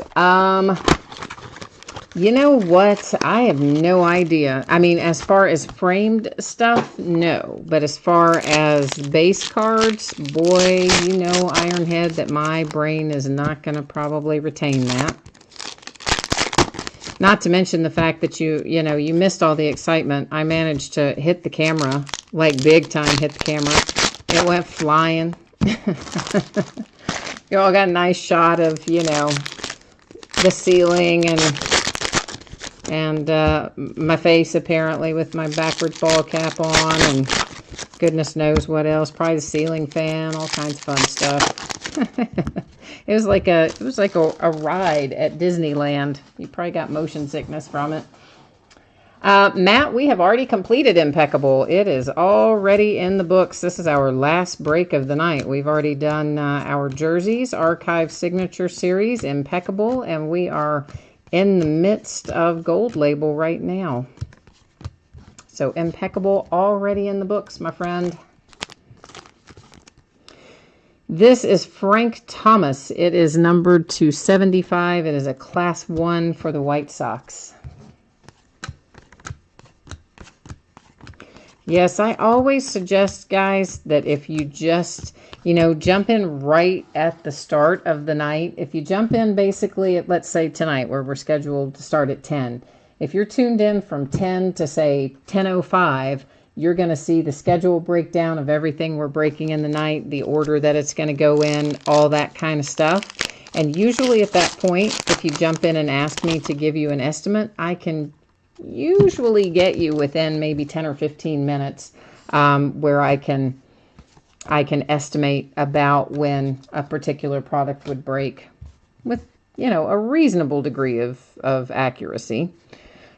You know what? I have no idea. I mean, as far as framed stuff, no. But as far as base cards, boy, you know, Ironhead, that my brain is not going to probably retain that. Not to mention the fact that you missed all the excitement. I managed to hit the camera, like big time hit the camera. It went flying. You all got a nice shot of, the ceiling and my face apparently with my backwards ball cap on, and goodness knows what else, probably the ceiling fan, all kinds of fun stuff. It was like a ride at Disneyland. You probably got motion sickness from it. Matt, we have already completed Impeccable. It is already in the books. This is our last break of the night. We've already done our jerseys, Archive Signature Series, Impeccable, and we are in the midst of Gold Label right now. So Impeccable already in the books, my friend. This is Frank Thomas. It is numbered to 75. It is a Class 1 for the White Sox. Yes, I always suggest, guys, that if you just, jump in right at the start of the night. If you jump in basically at, let's say, tonight, where we're scheduled to start at 10. If you're tuned in from 10 to, say, 10:05, you're going to see the schedule breakdown of everything we're breaking in the night, the order that it's going to go in, all that kind of stuff. And usually at that point, if you jump in and ask me to give you an estimate, I can usually get you within maybe 10 or 15 minutes where I can estimate about when a particular product would break with, a reasonable degree of accuracy.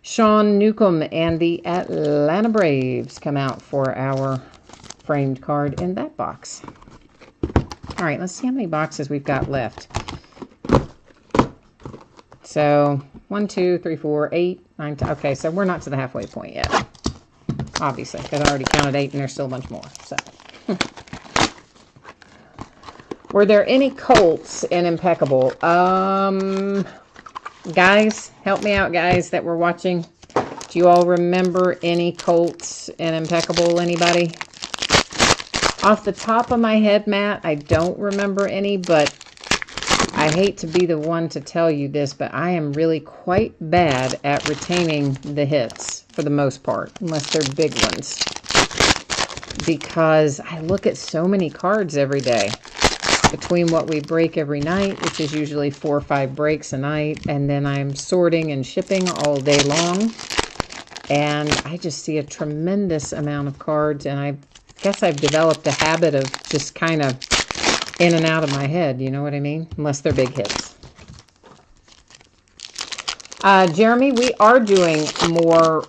Sean Newcomb and the Atlanta Braves come out for our framed card in that box. All right, let's see how many boxes we've got left. So 1, 2, 3, 4, 8, 9, 10. Okay, so we're not to the halfway point yet, obviously, because I already counted 8 and there's still a bunch more. So, were there any Colts in Impeccable? Guys, help me out, guys that were watching. Do you all remember any Colts in Impeccable? Anybody? Off the top of my head, Matt, I don't remember any, but I hate to be the one to tell you this, but I am really quite bad at retaining the hits for the most part, unless they're big ones, because I look at so many cards every day. Between what we break every night, which is usually 4 or 5 breaks a night, and then I'm sorting and shipping all day long, and I just see a tremendous amount of cards, and I guess I've developed a habit of just kind of in and out of my head, you know what I mean? Unless they're big hits. Jeremy, we are doing more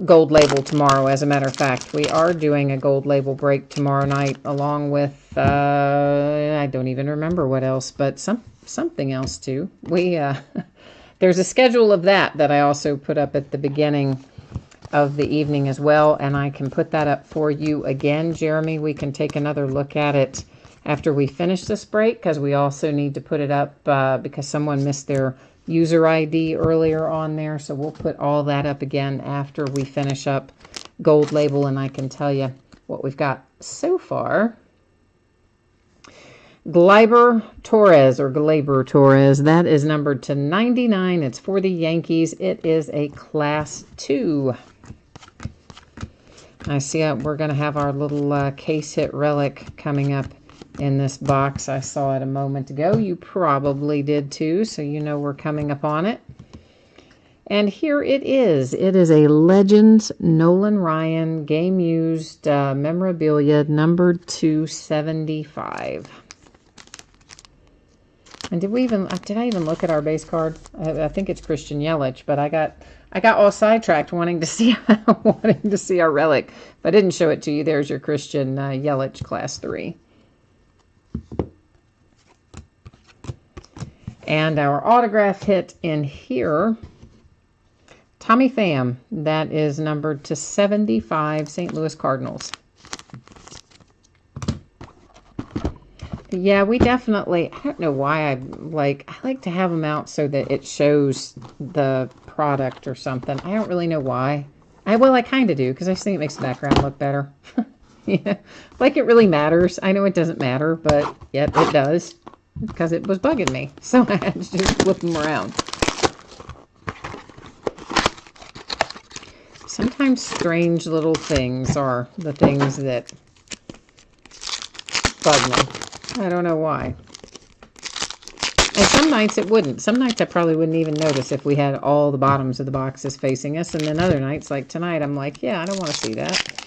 gold label tomorrow, as a matter of fact. We are doing a gold label break tomorrow night, along with, I don't even remember what else, but something else too. There's a schedule of that I also put up at the beginning of the evening as well, and I can put that up for you again, Jeremy. We can take another look at it after we finish this break, because we also need to put it up because someone missed their user ID earlier on there. So we'll put all that up again after we finish up gold label, and I can tell you what we've got so far. Gleyber Torres, that is numbered to 99. It's for the Yankees. It is a Class 2. I see we're going to have our little case hit relic coming up in this box. I saw it a moment ago. You probably did too, so you know we're coming up on it. And here it is. It is a Legends Nolan Ryan game used memorabilia numbered 275. And did I even look at our base card? I think it's Christian Yelich, but I got all sidetracked wanting to see our relic. If I didn't show it to you, there's your Christian Yelich Class 3. And our autograph hit in here, Tommy Pham, that is numbered to 75, St. Louis Cardinals. Yeah, we definitely, I don't know why I like to have them out so that it shows the product or something. I don't really know why. Well, I kind of do, because I just think it makes the background look better. Yeah, like it really matters. I know it doesn't matter, but yet it does, because it was bugging me. So I had to just flip them around. Sometimes strange little things are the things that bug me. I don't know why. And some nights it wouldn't. Some nights I probably wouldn't even notice if we had all the bottoms of the boxes facing us. And then other nights, like tonight, I'm like, yeah, I don't want to see that.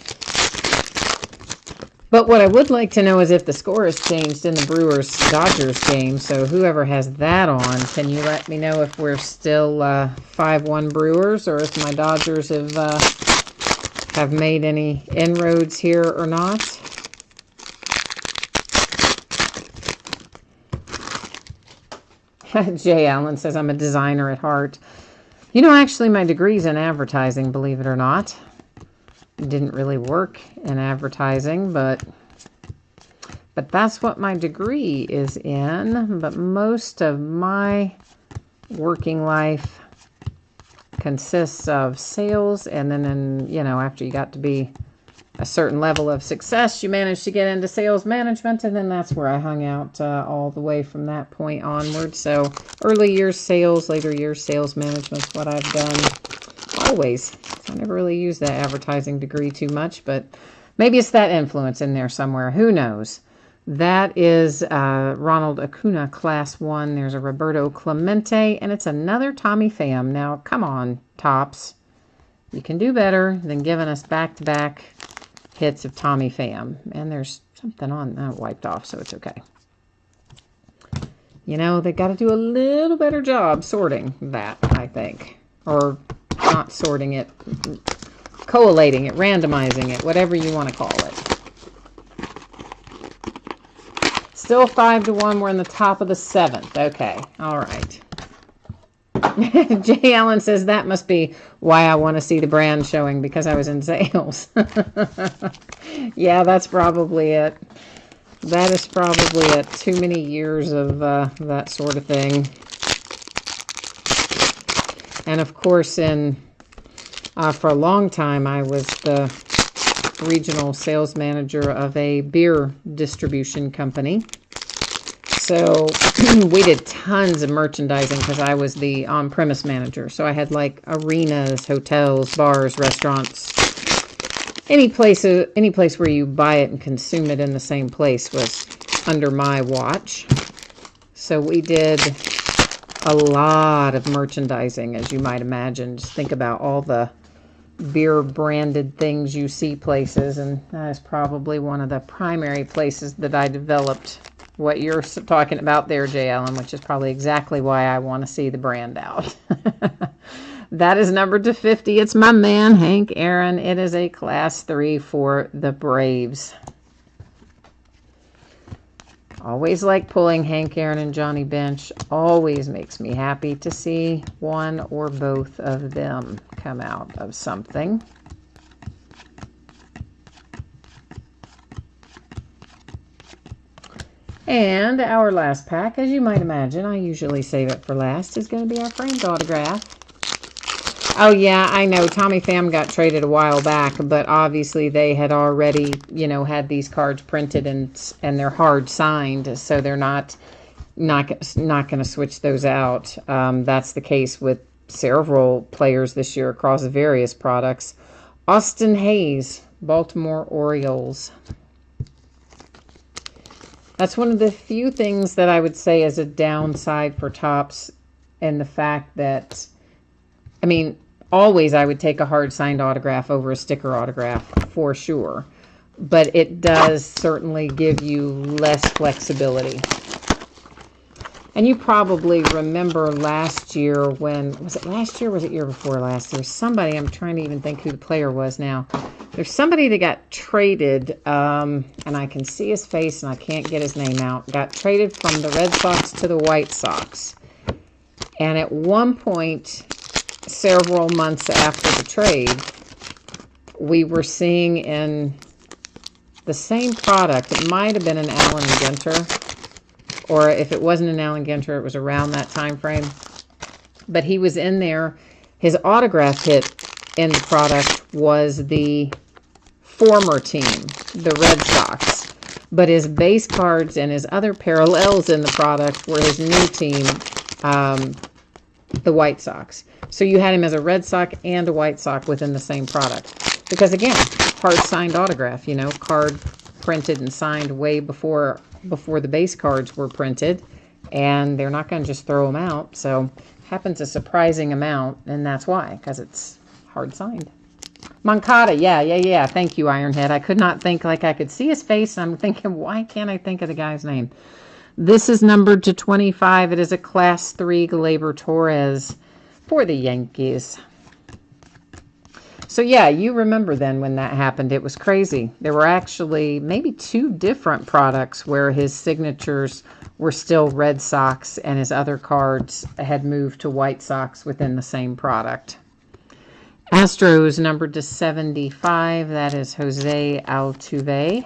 But what I would like to know is if the score has changed in the Brewers-Dodgers game. So whoever has that on, can you let me know if we're still 5-1 Brewers, or if my Dodgers have made any inroads here or not? Jay Allen says, I'm a designer at heart. You know, actually, my degree's in advertising, believe it or not. Didn't really work in advertising, but that's what my degree is in. But most of my working life consists of sales, and then, after you got to be a certain level of success, you managed to get into sales management, and then that's where I hung out all the way from that point onward. So early years sales, later years sales management is what I've done always. I never really used that advertising degree too much, but maybe it's that influence in there somewhere. Who knows? That is Ronald Acuna Class 1. There's a Roberto Clemente, and it's another Tommy Pham. Now, come on, Topps. You can do better than giving us back-to-back hits of Tommy Pham. And there's something on that wiped off, so it's okay. You know, they got to do a little better job sorting that, I think. Or not sorting it, collating it, randomizing it, whatever you want to call it. Still 5-1. We're in the top of the 7th. Okay. All right. Jay Allen says that must be why I want to see the brand showing, because I was in sales. Yeah, that's probably it. That is probably it. Too many years of that sort of thing. And of course, for a long time, I was the regional sales manager of a beer distribution company. So we did tons of merchandising because I was the on-premise manager. So I had like arenas, hotels, bars, restaurants. Any place where you buy it and consume it in the same place was under my watch. So we did a lot of merchandising, as you might imagine. Just think about all the beer branded things you see places, and that is probably one of the primary places that I developed what you're talking about there, Jay Allen, which is probably exactly why I want to see the brand out. That is numbered to 50. It's my man, Hank Aaron. It is a Class 3 for the Braves. Always like pulling Hank Aaron and Johnny Bench. Always makes me happy to see one or both of them come out of something. And our last pack, as you might imagine, I usually save it for last, is going to be our framed autograph. Oh, yeah, I know. Tommy Pham got traded a while back, but obviously they had already, had these cards printed and they're hard signed, so they're not going to switch those out. That's the case with several players this year across various products. Austin Hayes, Baltimore Orioles. That's one of the few things that I would say is a downside for Topps, and the fact that, I mean, always I would take a hard signed autograph over a sticker autograph for sure, but it does certainly give you less flexibility. And you probably remember last year when, was it last year or was it year before last? There's somebody, I'm trying to even think who the player was now. There's somebody that got traded, and I can see his face and I can't get his name out. Got traded from the Red Sox to the White Sox. And at one point, several months after the trade, we were seeing in the same product, it might have been an Allen Ginter, or if it wasn't an Allen Ginter, it was around that time frame. But he was in there. His autograph hit in the product was the former team, the Red Sox. But his base cards and his other parallels in the product were his new team, the White Sox. So you had him as a Red Sox and a White Sox within the same product. Because again, hard signed autograph, you know, card printed and signed way before the base cards were printed, and they're not going to just throw them out. So happens a surprising amount, and that's why, because it's hard signed. Moncada, yeah. Thank you, Ironhead. I could not think, like I could see his face, and I'm thinking, why can't I think of the guy's name? This is numbered to 25. It is a Class 3 Gleyber Torres for the Yankees. So yeah, you remember then when that happened. It was crazy. There were actually maybe 2 different products where his signatures were still Red Sox and his other cards had moved to White Sox within the same product. Astros numbered to 75. That is Jose Altuve.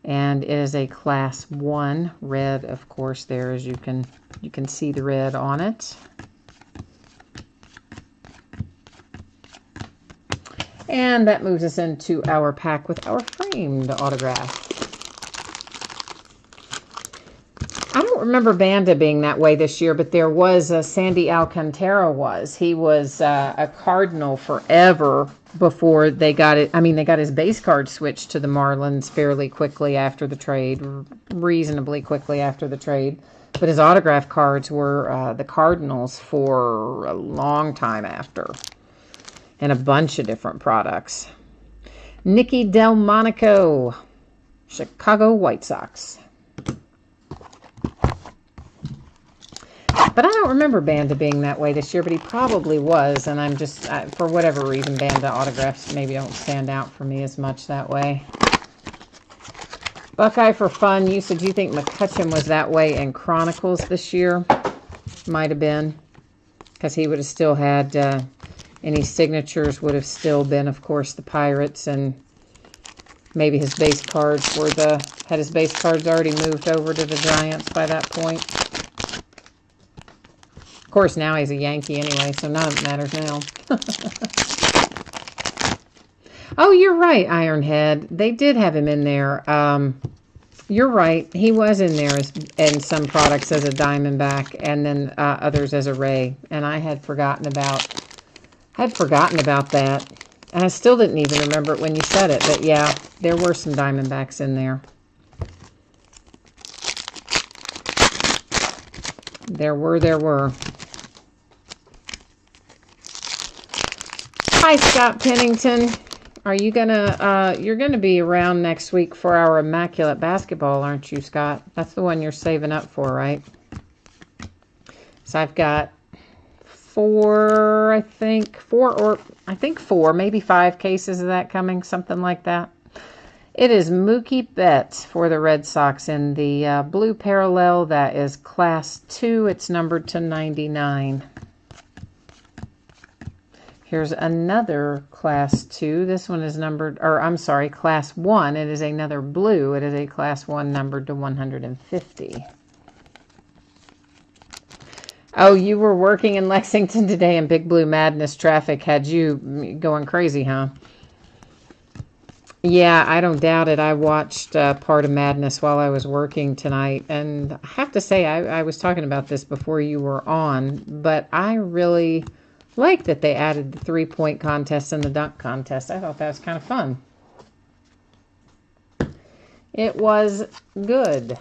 And it is a Class 1 red, of course, there, as you can see the red on it. And that moves us into our pack with our framed autograph. I don't remember Banda being that way this year, but there was Sandy Alcantara was. He was a Cardinal forever before they got it. I mean, they got his base card switched to the Marlins fairly quickly after the trade, reasonably quickly after the trade. But his autograph cards were the Cardinals for a long time after. And a bunch of different products. Nicky Delmonico, Chicago White Sox. But I don't remember Banda being that way this year, but he probably was. And I'm just, for whatever reason, Banda autographs maybe don't stand out for me as much that way. Buckeye for fun, you said you think McCutcheon was that way in Chronicles this year. Might have been, because he would have still had... any signatures would have still been, of course, the Pirates, and maybe his base cards were had his base cards already moved over to the Giants by that point. Of course, now he's a Yankee anyway, so none of it matters now. Oh, you're right, Ironhead. They did have him in there. You're right. He was in there in some products as a Diamondback, and then others as a Ray, and I had forgotten about that. And I still didn't even remember it when you said it. But yeah, there were some Diamondbacks in there. There were. Hi, Scott Pennington. Are you gonna, you're gonna be around next week for our Immaculate Basketball, aren't you, Scott? That's the one you're saving up for, right? So I've got four, maybe 5 cases of that coming, something like that. It is Mookie Betts for the Red Sox in the blue parallel. That is Class 2. It's numbered to 99. Here's another Class 2. This one is numbered, or I'm sorry, Class 1. It is another blue. It is a Class 1 numbered to 150. Oh, you were working in Lexington today and Big Blue Madness traffic had you going crazy, huh? Yeah, I don't doubt it. I watched part of Madness while I was working tonight. And I have to say, I was talking about this before you were on, but I really like that they added the 3-point contest and the dunk contest. I thought that was kind of fun. It was good.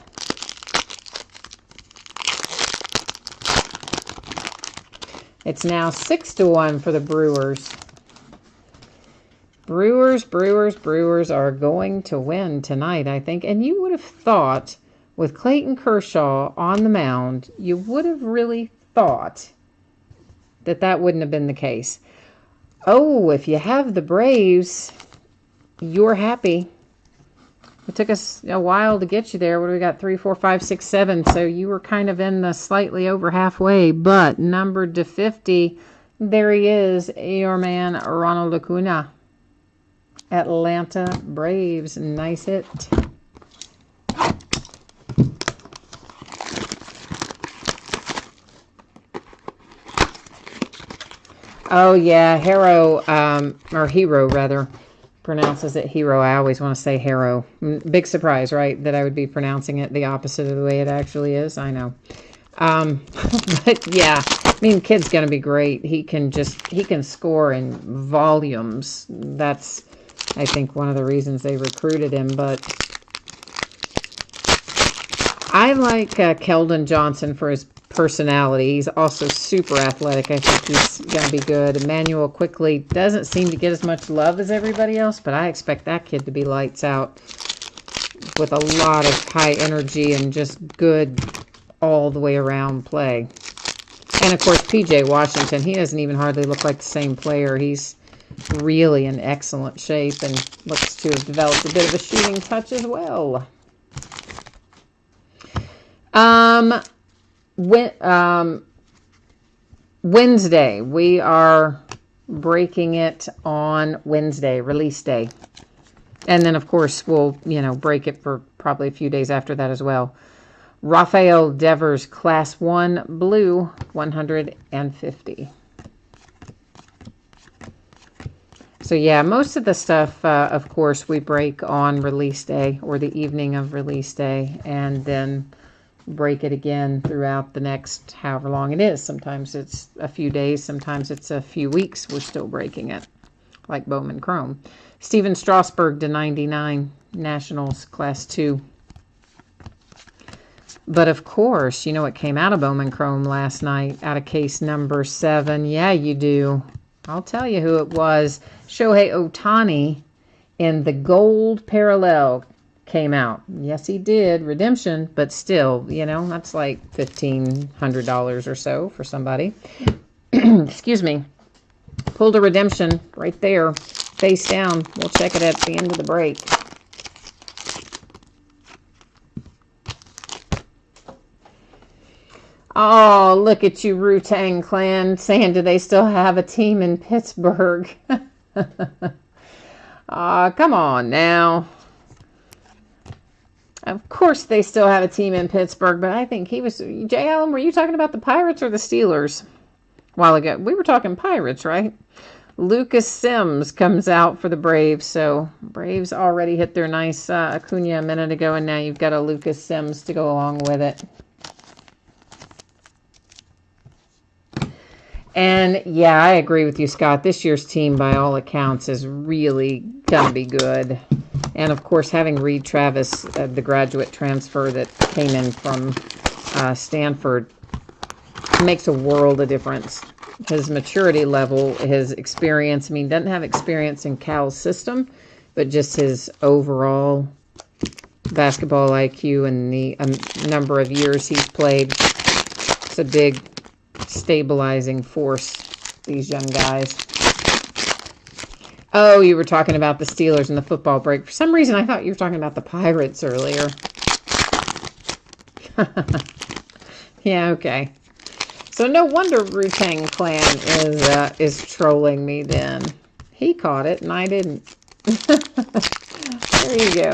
It's now 6-1 for the Brewers. Brewers are going to win tonight, I think. And you would have thought, with Clayton Kershaw on the mound, you would have really thought that that wouldn't have been the case. Oh, if you have the Braves, you're happy. It took us a while to get you there. What do we got? 3, 4, 5, 6, 7. So you were kind of in the slightly over halfway, but numbered to 50. There he is, your man, Ronald Acuna. Atlanta Braves. Nice hit. Oh, yeah, Hero rather, pronounces it Hero. I always want to say Hero. Big surprise, right, that I would be pronouncing it the opposite of the way it actually is. I know. But, yeah, I mean, kid's going to be great. He can score in volumes. That's, I think, one of the reasons they recruited him. But I like Keldon Johnson for his personality. He's also super athletic. I think he's going to be good. Emmanuel quickly doesn't seem to get as much love as everybody else, but I expect that kid to be lights out with a lot of high energy and just good all the way around play. And of course, PJ Washington, he doesn't even hardly look like the same player. He's really in excellent shape and looks to have developed a bit of a shooting touch as well. Wednesday, we are breaking it on Wednesday, release day. And then, of course, we'll, break it for probably a few days after that as well. Rafael Devers, Class 1 Blue, 150. So, yeah, most of the stuff, of course, we break on release day or the evening of release day. And then break it again throughout the next however long it is. Sometimes it's a few days, sometimes it's a few weeks. We're still breaking it, like Bowman Chrome. Steven Strasburg to 99, Nationals Class 2. But of course, you know what came out of Bowman Chrome last night, out of case number 7. Yeah, you do. I'll tell you who it was. Shohei Ohtani in the gold parallel came out. Yes, he did. Redemption, but still, that's like $1,500 or so for somebody. Excuse me. Pulled a redemption right there, face down. We'll check it at the end of the break. Oh, look at you, Wu-Tang Clan, saying, do they still have a team in Pittsburgh? Come on now. Of course they still have a team in Pittsburgh, but I think he was... J. Allen, were you talking about the Pirates or the Steelers? A while ago. We were talking Pirates, right? Lucas Sims comes out for the Braves, so Braves already hit their nice Acuna a minute ago, and now you've got a Lucas Sims to go along with it. And, yeah, I agree with you, Scott. This year's team, by all accounts, is really going to be good. And, of course, having Reed Travis, the graduate transfer that came in from Stanford, makes a world of difference. His maturity level, his experience, doesn't have experience in Cal's system, but just his overall basketball IQ and the number of years he's played. It's a big stabilizing force, these young guys. Oh, you were talking about the Steelers and the football break. For some reason, I thought you were talking about the Pirates earlier. Yeah, okay. So no wonder Wu-Tang Clan is trolling me then. He caught it and I didn't. There you go.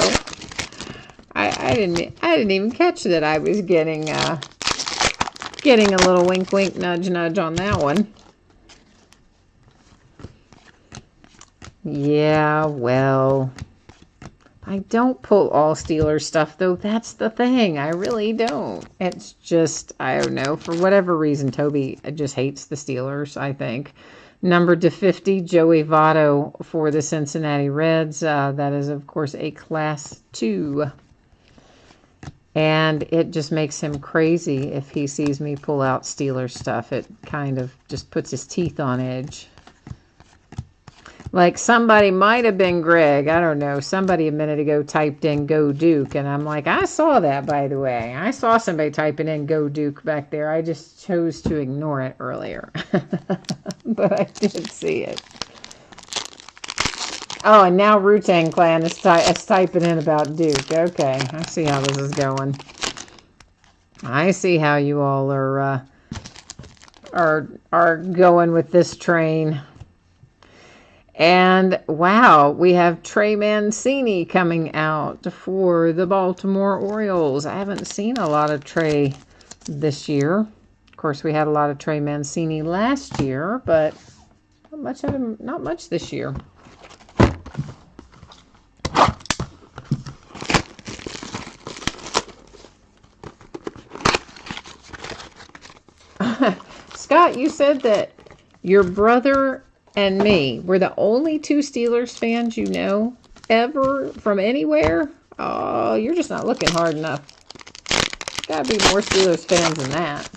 I didn't even catch that I was getting a little wink wink nudge nudge on that one. Yeah, well, I don't pull all Steelers stuff, though. That's the thing. I really don't. It's just, I don't know. For whatever reason, Toby just hates the Steelers, I think. Numbered to 50, Joey Votto for the Cincinnati Reds. That is, of course, a Class 2. And it just makes him crazy if he sees me pull out Steelers stuff. It kind of just puts his teeth on edge. Like somebody might have been Greg. I don't know. Somebody a minute ago typed in Go Duke. And I'm like, I saw that, by the way. I saw somebody typing in Go Duke back there. I just chose to ignore it earlier. But I did see it. Oh, and now Wu-Tang Clan is typing in about Duke. Okay, I see how this is going. I see how you all are going with this train. And wow, we have Trey Mancini coming out for the Baltimore Orioles. I haven't seen a lot of Trey this year. Of course, we had a lot of Trey Mancini last year, but not much this year. Scott, you said that your brother and me were the only two Steelers fans you know ever from anywhere. Oh, you're just not looking hard enough. Gotta be more Steelers fans than that.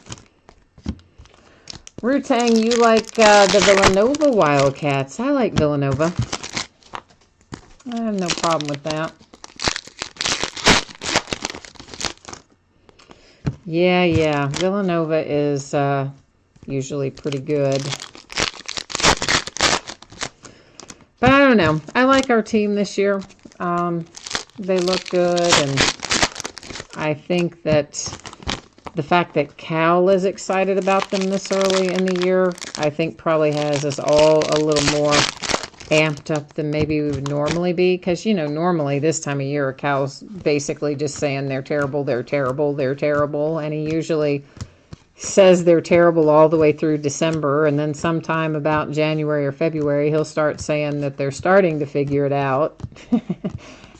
Wu-Tang, you like the Villanova Wildcats. I like Villanova. I have no problem with that. Yeah. Villanova is usually pretty good. But I don't know. I like our team this year. They look good, and I think that the fact that Cal is excited about them this early in the year, I think probably has us all a little more amped up than maybe we would normally be. Because, you know, normally this time of year, Cal's basically just saying they're terrible, they're terrible, they're terrible. And he usually says they're terrible all the way through December, and then sometime about January or February he'll start saying that they're starting to figure it out.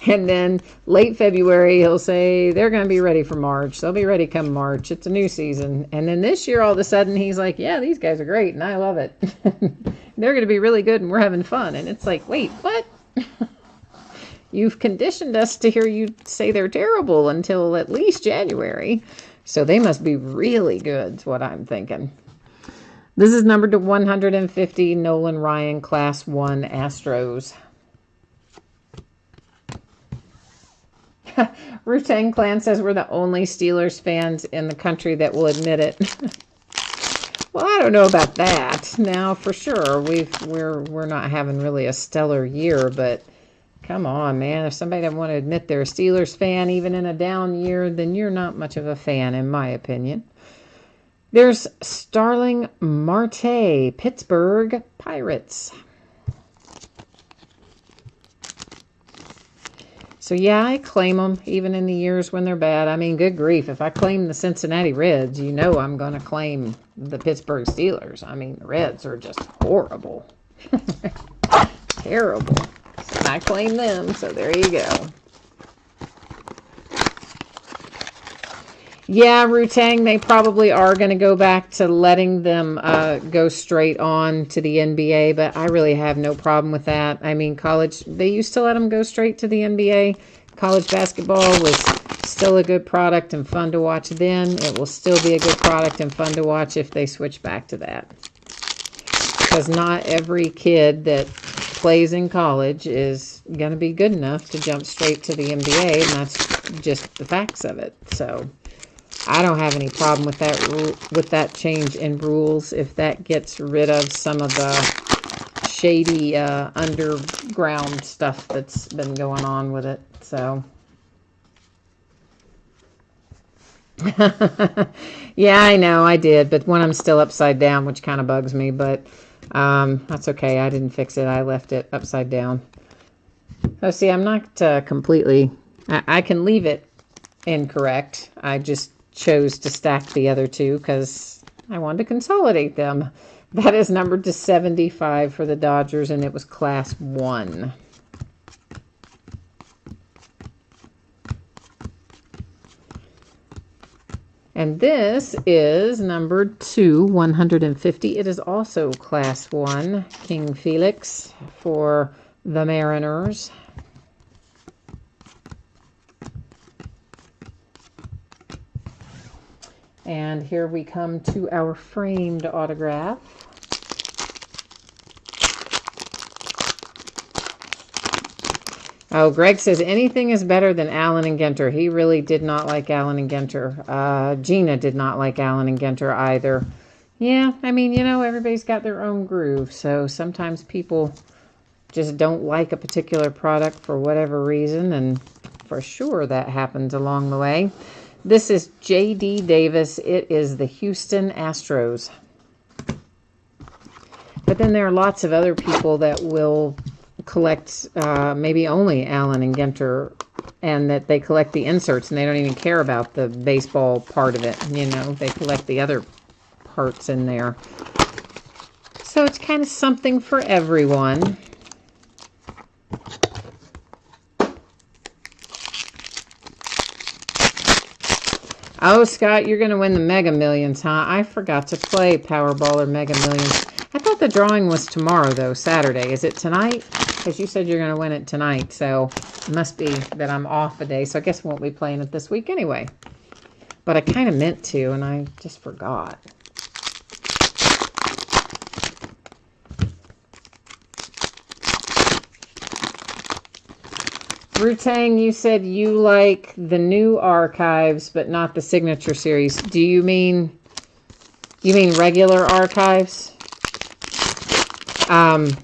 And then late February he'll say they're going to be ready for March. They'll be ready come March. It's a new season. And then this year all of a sudden he's like, yeah, these guys are great and I love it. They're going to be really good and we're having fun. And it's like, wait, what? You've conditioned us to hear you say they're terrible until at least January. So they must be really good, is what I'm thinking. This is numbered to 150, Nolan Ryan, Class 1 Astros. Wu-Tang Clan says we're the only Steelers fans in the country that will admit it. Well, I don't know about that. Now, for sure, we're not having really a stellar year, but come on, man. If somebody doesn't want to admit they're a Steelers fan, even in a down year, then you're not much of a fan, in my opinion. There's Starling Marte, Pittsburgh Pirates. So, yeah, I claim them, even in the years when they're bad. I mean, good grief. If I claim the Cincinnati Reds, you know I'm going to claim the Pittsburgh Steelers. I mean, the Reds are just horrible. Terrible. I claim them, so there you go. Yeah, Wu-Tang, they probably are going to go back to letting them go straight on to the NBA, but I really have no problem with that. I mean, college, they used to let them go straight to the NBA. College basketball was still a good product and fun to watch then. It will still be a good product and fun to watch if they switch back to that. Because not every kid that plays in college is going to be good enough to jump straight to the NBA, and that's just the facts of it. So I don't have any problem with that change in rules if that gets rid of some of the shady underground stuff that's been going on with it. So yeah, I know I did, but when I'm still upside down, which kind of bugs me, but that's okay. I didn't fix it. I left it upside down. Oh, see, I'm not completely... I can leave it incorrect. I just chose to stack the other two because I wanted to consolidate them. That is numbered to 75 for the Dodgers, and it was Class 1. And this is number 2, 150. It is also Class 1, King Felix for the Mariners. And here we come to our framed autograph. Oh, Greg says anything is better than Allen and Ginter. He really did not like Allen and Ginter. Gina did not like Allen and Ginter either. Yeah, I mean, you know, everybody's got their own groove. So sometimes people just don't like a particular product for whatever reason. And for sure that happens along the way. This is J.D. Davis. It is the Houston Astros. But then there are lots of other people that will collect maybe only Allen and Ginter, and that they collect the inserts and they don't even care about the baseball part of it. You know, they collect the other parts in there. So it's kind of something for everyone. Oh, Scott, you're going to win the Mega Millions, huh? I forgot to play Powerball or Mega Millions. I thought the drawing was tomorrow, though, Saturday. Is it tonight? Because you said you're going to win it tonight, so it must be that I'm off a day, so I guess I won't be playing it this week anyway. But I kind of meant to, and I just forgot. Rutang, you said you like the new archives, but not the signature series. Do you mean regular archives?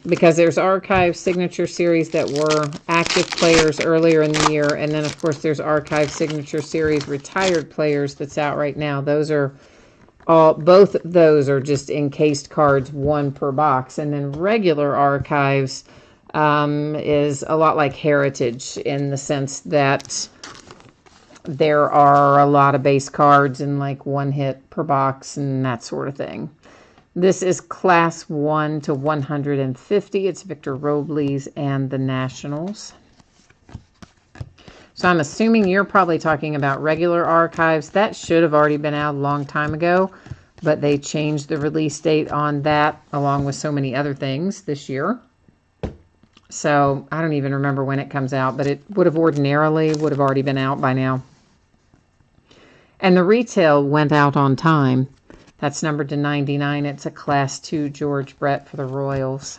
Because there's archive signature series that were active players earlier in the year, and then of course there's archive signature series retired players that's out right now. Those are all, both of those are just encased cards, 1 per box, and then regular archives is a lot like Heritage in the sense that there are a lot of base cards and like 1 hit per box and that sort of thing. This is Class 1 to 150. It's Victor Robles and the Nationals. So I'm assuming you're probably talking about regular archives. That should have already been out a long time ago, but they changed the release date on that along with so many other things this year. So I don't even remember when it comes out, but it would have ordinarily would have already been out by now. And the retail went out on time. That's numbered to 99. It's a Class 2 George Brett for the Royals.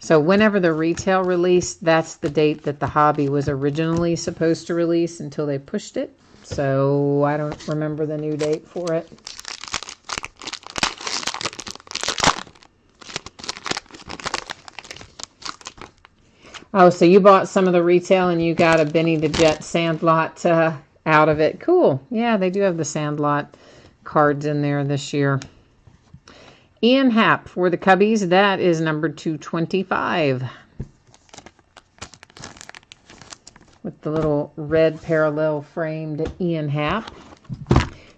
So whenever the retail released, that's the date that the hobby was originally supposed to release until they pushed it. So I don't remember the new date for it. Oh, so you bought some of the retail and you got a Benny the Jet Sandlot out of it. Cool. Yeah, they do have the Sandlot cards in there this year. Ian Happ for the Cubbies. That is number 225. With the little red parallel framed Ian Happ.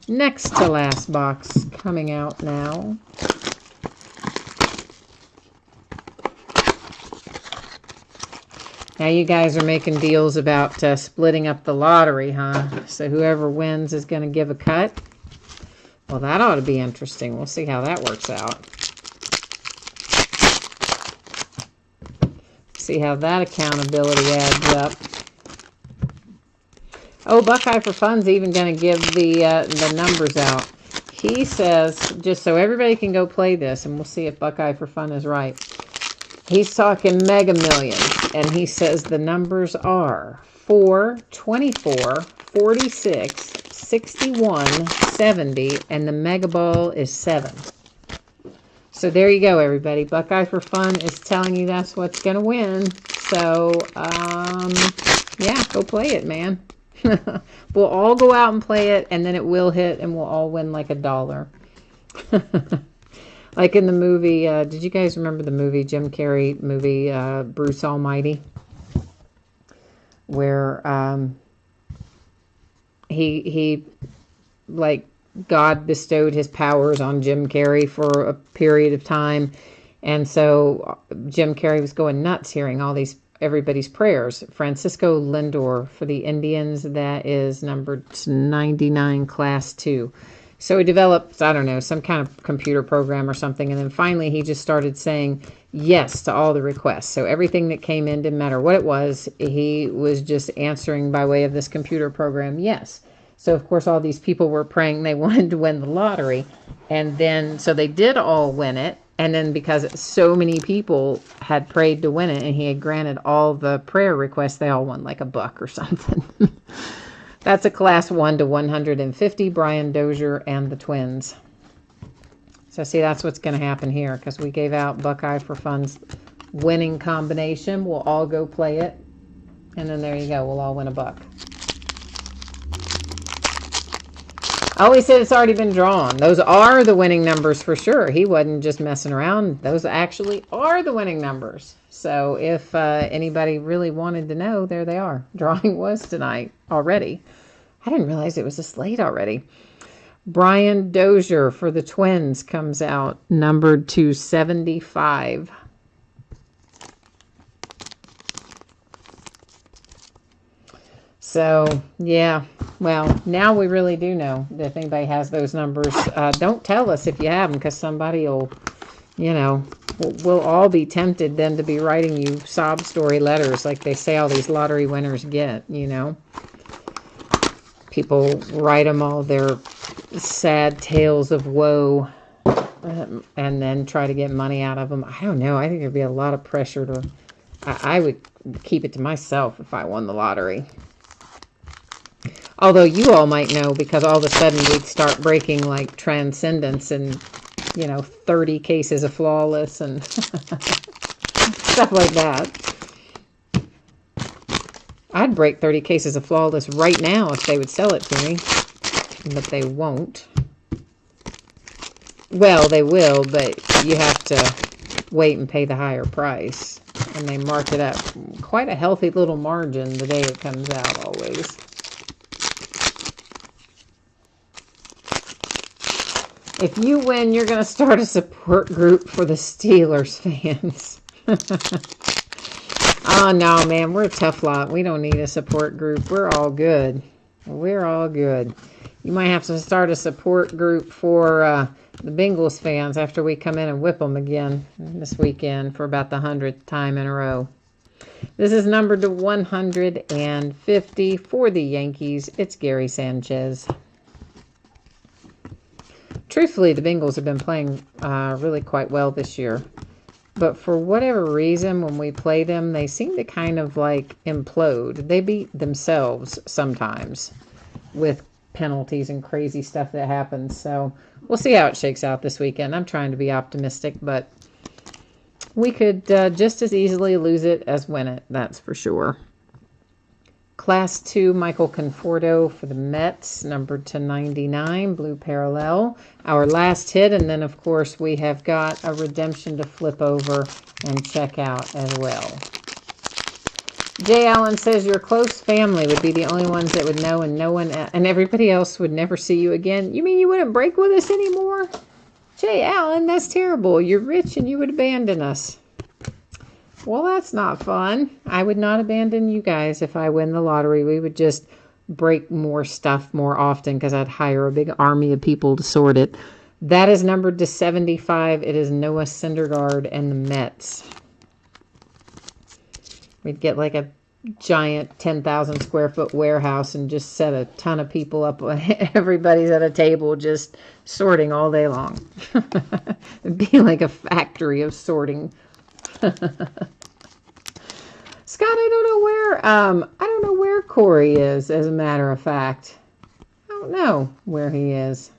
Next to last box coming out now. Now you guys are making deals about splitting up the lottery, huh? So whoever wins is going to give a cut. Well, that ought to be interesting. We'll see how that works out. See how that accountability adds up. Oh, Buckeye for Fun's even going to give the numbers out. He says, just so everybody can go play this, and we'll see if Buckeye for Fun is right. He's talking Mega Millions, and he says the numbers are 4, 24, 46, 61, 70, and the Mega Ball is 7. So there you go, everybody. Buckeye for Fun is telling you that's what's going to win. So, yeah, go play it, man. We'll all go out and play it, and then it will hit, and we'll all win like $1. Like in the movie, did you guys remember the movie, Jim Carrey movie, Bruce Almighty? Where he like, God bestowed his powers on Jim Carrey for a period of time. And so Jim Carrey was going nuts hearing all these everybody's prayers. Francisco Lindor for the Indians. That is number 99, class 2. So he developed, I don't know, some kind of computer program or something. And then finally he just started saying yes to all the requests. So everything that came in, didn't matter what it was, he was just answering by way of this computer program, yes. So of course all these people were praying they wanted to win the lottery. And then, so they did all win it. And then because so many people had prayed to win it and he had granted all the prayer requests, they all won like $1 or something. That's a class 1 to 150, Brian Dozier and the Twins. So see, that's what's going to happen here because we gave out Buckeye for Fun's winning combination. We'll all go play it. And then there you go. We'll all win $1. Oh, he said it's already been drawn. Those are the winning numbers for sure. He wasn't just messing around. Those actually are the winning numbers. So if anybody really wanted to know, there they are. Drawing was tonight already. I didn't realize it was this late already. Brian Dozier for the Twins comes out numbered to 75. So, yeah, well, now we really do know that if anybody has those numbers, don't tell us if you have them because somebody will, you know, we'll all be tempted then to be writing you sob story letters like they say all these lottery winners get, you know. People write them all their sad tales of woe and then try to get money out of them. I don't know. I think there'd be a lot of pressure to, I would keep it to myself if I won the lottery. Although you all might know because all of a sudden we'd start breaking like Transcendence and, you know, 30 cases of Flawless and stuff like that. I'd break 30 cases of Flawless right now if they would sell it to me. But they won't. Well, they will, but you have to wait and pay the higher price. And they mark it up quite a healthy little margin the day it comes out always. If you win, you're going to start a support group for the Steelers fans. Oh, no, man. We're a tough lot. We don't need a support group. We're all good. We're all good. You might have to start a support group for the Bengals fans after we come in and whip them again this weekend for about the 100th time in a row. This is numbered to 150 for the Yankees. It's Gary Sanchez. Truthfully, the Bengals have been playing really quite well this year. But for whatever reason, when we play them, they seem to kind of like implode. They beat themselves sometimes with penalties and crazy stuff that happens. So we'll see how it shakes out this weekend. I'm trying to be optimistic, but we could just as easily lose it as win it. That's for sure. Class 2, Michael Conforto for the Mets, numbered to 99, blue parallel. Our last hit, and then, of course, we have got a redemption to flip over and check out as well. Jay Allen says your close family would be the only ones that would know and no one and everybody else would never see you again. You mean you wouldn't break with us anymore? Jay Allen, that's terrible. You're rich and you would abandon us. Well, that's not fun. I would not abandon you guys if I win the lottery. We would just break more stuff more often because I'd hire a big army of people to sort it. That is numbered to 75. It is Noah Syndergaard and the Mets. We'd get like a giant 10,000 square foot warehouse and just set a ton of people up. Everybody's at a table just sorting all day long. It'd be like a factory of sorting. Scott, I don't know where Corey is, as a matter of fact. I don't know where he is.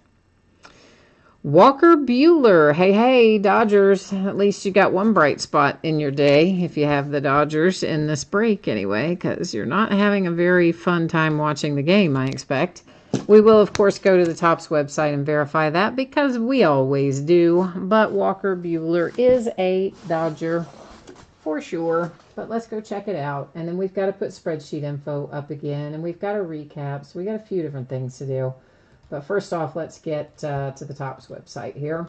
Walker Bueller. Hey, Dodgers. At least you got one bright spot in your day, if you have the Dodgers in this break anyway, because you're not having a very fun time watching the game, I expect. We will, of course, go to the Topps website and verify that, because we always do. But Walker Bueller is a Dodger for sure. But let's go check it out. And then we've got to put spreadsheet info up again, and we've got a recap. So we got a few different things to do. But first off, let's get to the Topps website here.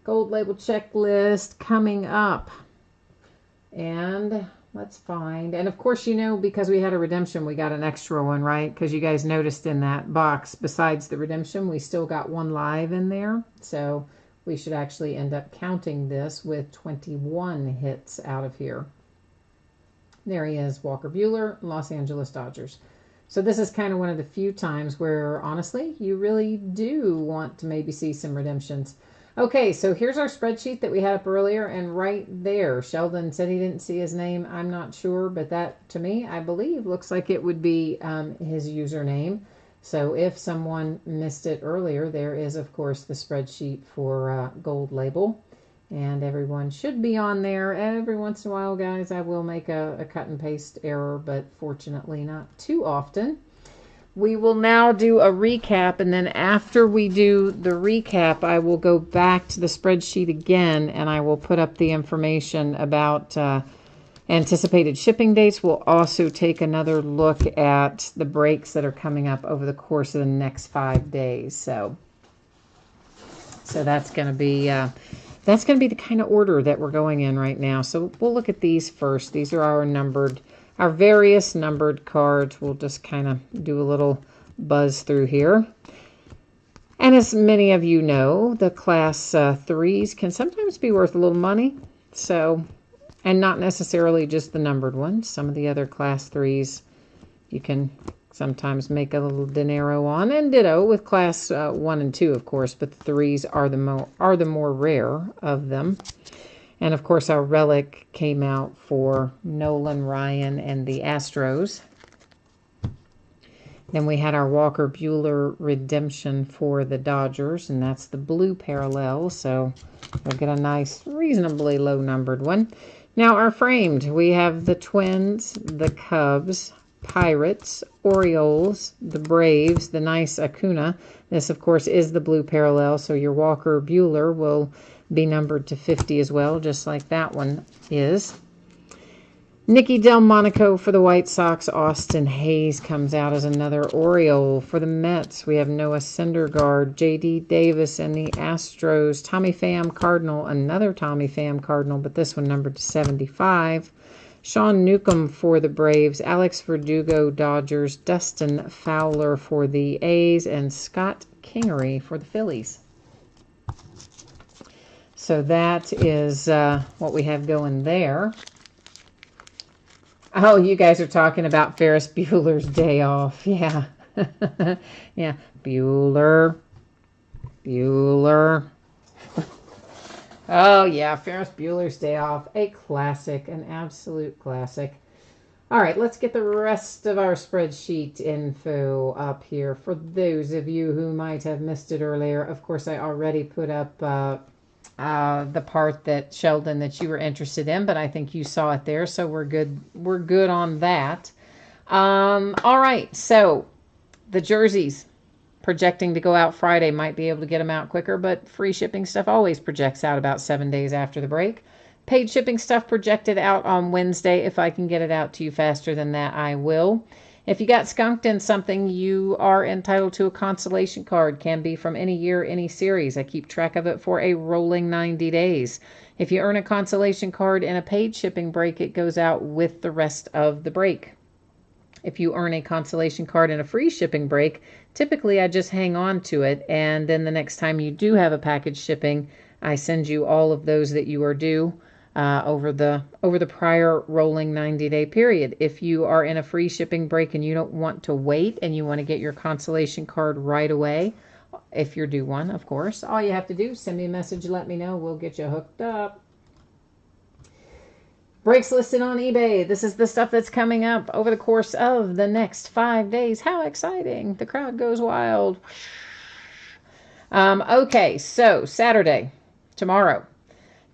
Gold label checklist coming up. And let's find. And of course, you know, because we had a redemption, we got an extra one, right? Because you guys noticed in that box, besides the redemption, we still got one live in there. So we should actually end up counting this with 21 hits out of here. There he is, Walker Buehler, Los Angeles Dodgers. So this is kind of one of the few times where, honestly, you really do want to maybe see some redemptions. Okay, so here's our spreadsheet that we had up earlier, and right there, Sheldon said he didn't see his name. I'm not sure, but that, to me, I believe, looks like it would be his username. So if someone missed it earlier, there is, of course, the spreadsheet for Gold Label. And everyone should be on there. Every once in a while, guys, I will make a cut and paste error, but fortunately not too often. We will now do a recap, and then after we do the recap, I will go back to the spreadsheet again, and I will put up the information about anticipated shipping dates. We'll also take another look at the breaks that are coming up over the course of the next 5 days. So that's going to be the kind of order that we're going in right now. So we'll look at these first. These are our various numbered cards. We'll just kind of do a little buzz through here. And as many of you know, the class 3s can sometimes be worth a little money. So, and not necessarily just the numbered ones. Some of the other class 3s you can sometimes make a little dinero on, and ditto with class 1 and 2, of course, but the 3s are the more rare of them. And of course, our relic came out for Nolan Ryan and the Astros. Then we had our Walker Buehler redemption for the Dodgers, and that's the blue parallel, so we'll get a nice, reasonably low-numbered one. Now, our framed, we have the Twins, the Cubs, Pirates, Orioles, the Braves, the nice Acuna. This, of course, is the blue parallel, so your Walker Buehler will be numbered to 50 as well, just like that one is. Nicky Delmonico for the White Sox. Austin Hayes comes out as another Oriole. For the Mets, we have Noah Syndergaard, J.D. Davis, and the Astros. Tommy Pham Cardinal, another Tommy Pham Cardinal, but this one numbered to 75. Sean Newcomb for the Braves, Alex Verdugo, Dodgers, Dustin Fowler for the A's, and Scott Kingery for the Phillies. So that is what we have going there. Oh, you guys are talking about Ferris Bueller's Day Off. Yeah. Yeah. Bueller. Oh, yeah, Ferris Bueller's Day Off, a classic, an absolute classic. All right, let's get the rest of our spreadsheet info up here. For those of you who might have missed it earlier, of course, I already put up the part that, Sheldon, that you were interested in, but I think you saw it there, so we're good. We're good on that. All right, so the jerseys. Projecting to go out Friday, might be able to get them out quicker, but free shipping stuff always projects out about 7 days after the break. Paid shipping stuff projected out on Wednesday. If I can get it out to you faster than that, I will. If you got skunked in something, you are entitled to a consolation card. Can be from any year, any series. I keep track of it for a rolling 90 days. If you earn a consolation card in a paid shipping break, it goes out with the rest of the break. If you earn a consolation card in a free shipping break, typically I just hang on to it, and then the next time you do have a package shipping, I send you all of those that you are due over the prior rolling 90-day period. If you are in a free shipping break and you don't want to wait and you want to get your consolation card right away, if you're due one, of course, all you have to do is send me a message, let me know, we'll get you hooked up. Breaks listed on eBay. This is the stuff that's coming up over the course of the next 5 days. How exciting. The crowd goes wild. Okay, so Saturday, tomorrow,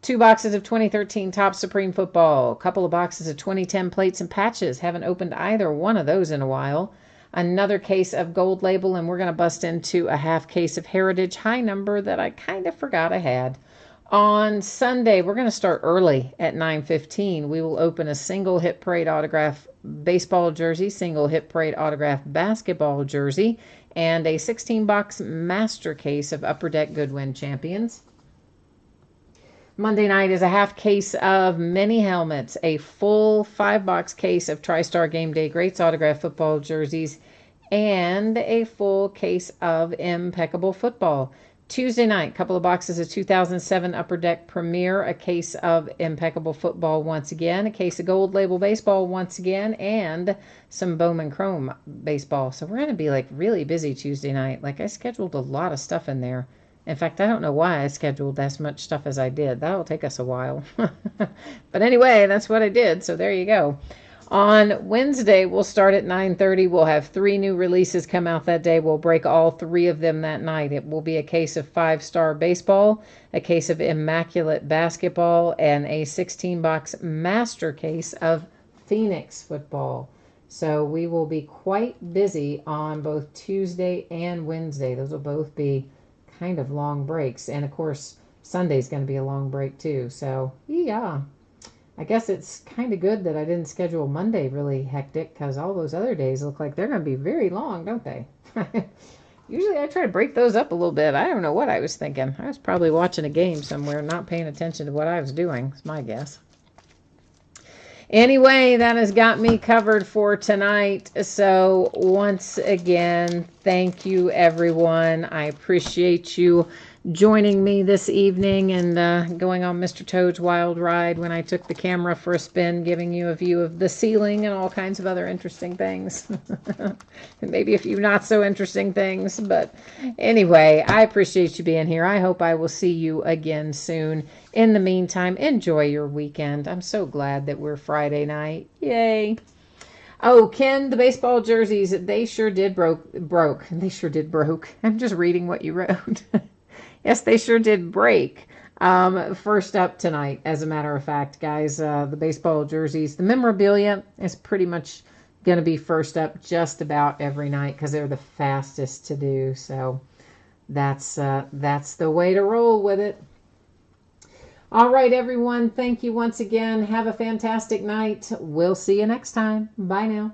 2 boxes of 2013 Topps Supreme Football, a couple of boxes of 2010 plates and patches. Haven't opened either one of those in a while. Another case of Gold Label, and we're going to bust into a half case of Heritage High Number that I kind of forgot I had. On Sunday, we're going to start early at 9:15. We will open a single Hit Parade autograph baseball jersey, single Hit Parade autograph basketball jersey, and a 16-box master case of Upper Deck Goodwin Champions. Monday night is a half case of mini helmets, a full 5-box case of TriStar Game Day Greats autographed football jerseys, and a full case of Impeccable football. Tuesday night, couple of boxes of 2007 Upper Deck Premier, a case of Impeccable football once again, a case of Gold Label baseball once again, and some Bowman Chrome baseball. So we're going to be like really busy Tuesday night. Like I scheduled a lot of stuff in there. In fact, I don't know why I scheduled as much stuff as I did. That'll take us a while. But anyway, that's what I did. So there you go. On Wednesday, we'll start at 9:30. We'll have 3 new releases come out that day. We'll break all 3 of them that night. It will be a case of 5-star baseball, a case of immaculate basketball, and a 16-box master case of Phoenix football. So we will be quite busy on both Tuesday and Wednesday. Those will both be kind of long breaks. And of course, Sunday's going to be a long break too. So yeah. I guess it's kind of good that I didn't schedule Monday really hectic because all those other days look like they're going to be very long, don't they? Usually I try to break those up a little bit. I don't know what I was thinking. I was probably watching a game somewhere, not paying attention to what I was doing. It's my guess. Anyway, that has got me covered for tonight. So once again, thank you, everyone. I appreciate you joining me this evening and going on Mr. Toad's wild ride when I took the camera for a spin, giving you a view of the ceiling and all kinds of other interesting things. And maybe a few not so interesting things. But anyway, I appreciate you being here. I hope I will see you again soon. In the meantime, enjoy your weekend. I'm so glad that we're Friday night. Yay. Oh, Ken, the baseball jerseys, they sure did broke. They sure did broke. I'm just reading what you wrote. Yes, they sure did break. First up tonight, as a matter of fact, guys, the baseball jerseys, the memorabilia is pretty much going to be first up just about every night because they're the fastest to do. So that's the way to roll with it. All right, everyone. Thank you once again. Have a fantastic night. We'll see you next time. Bye now.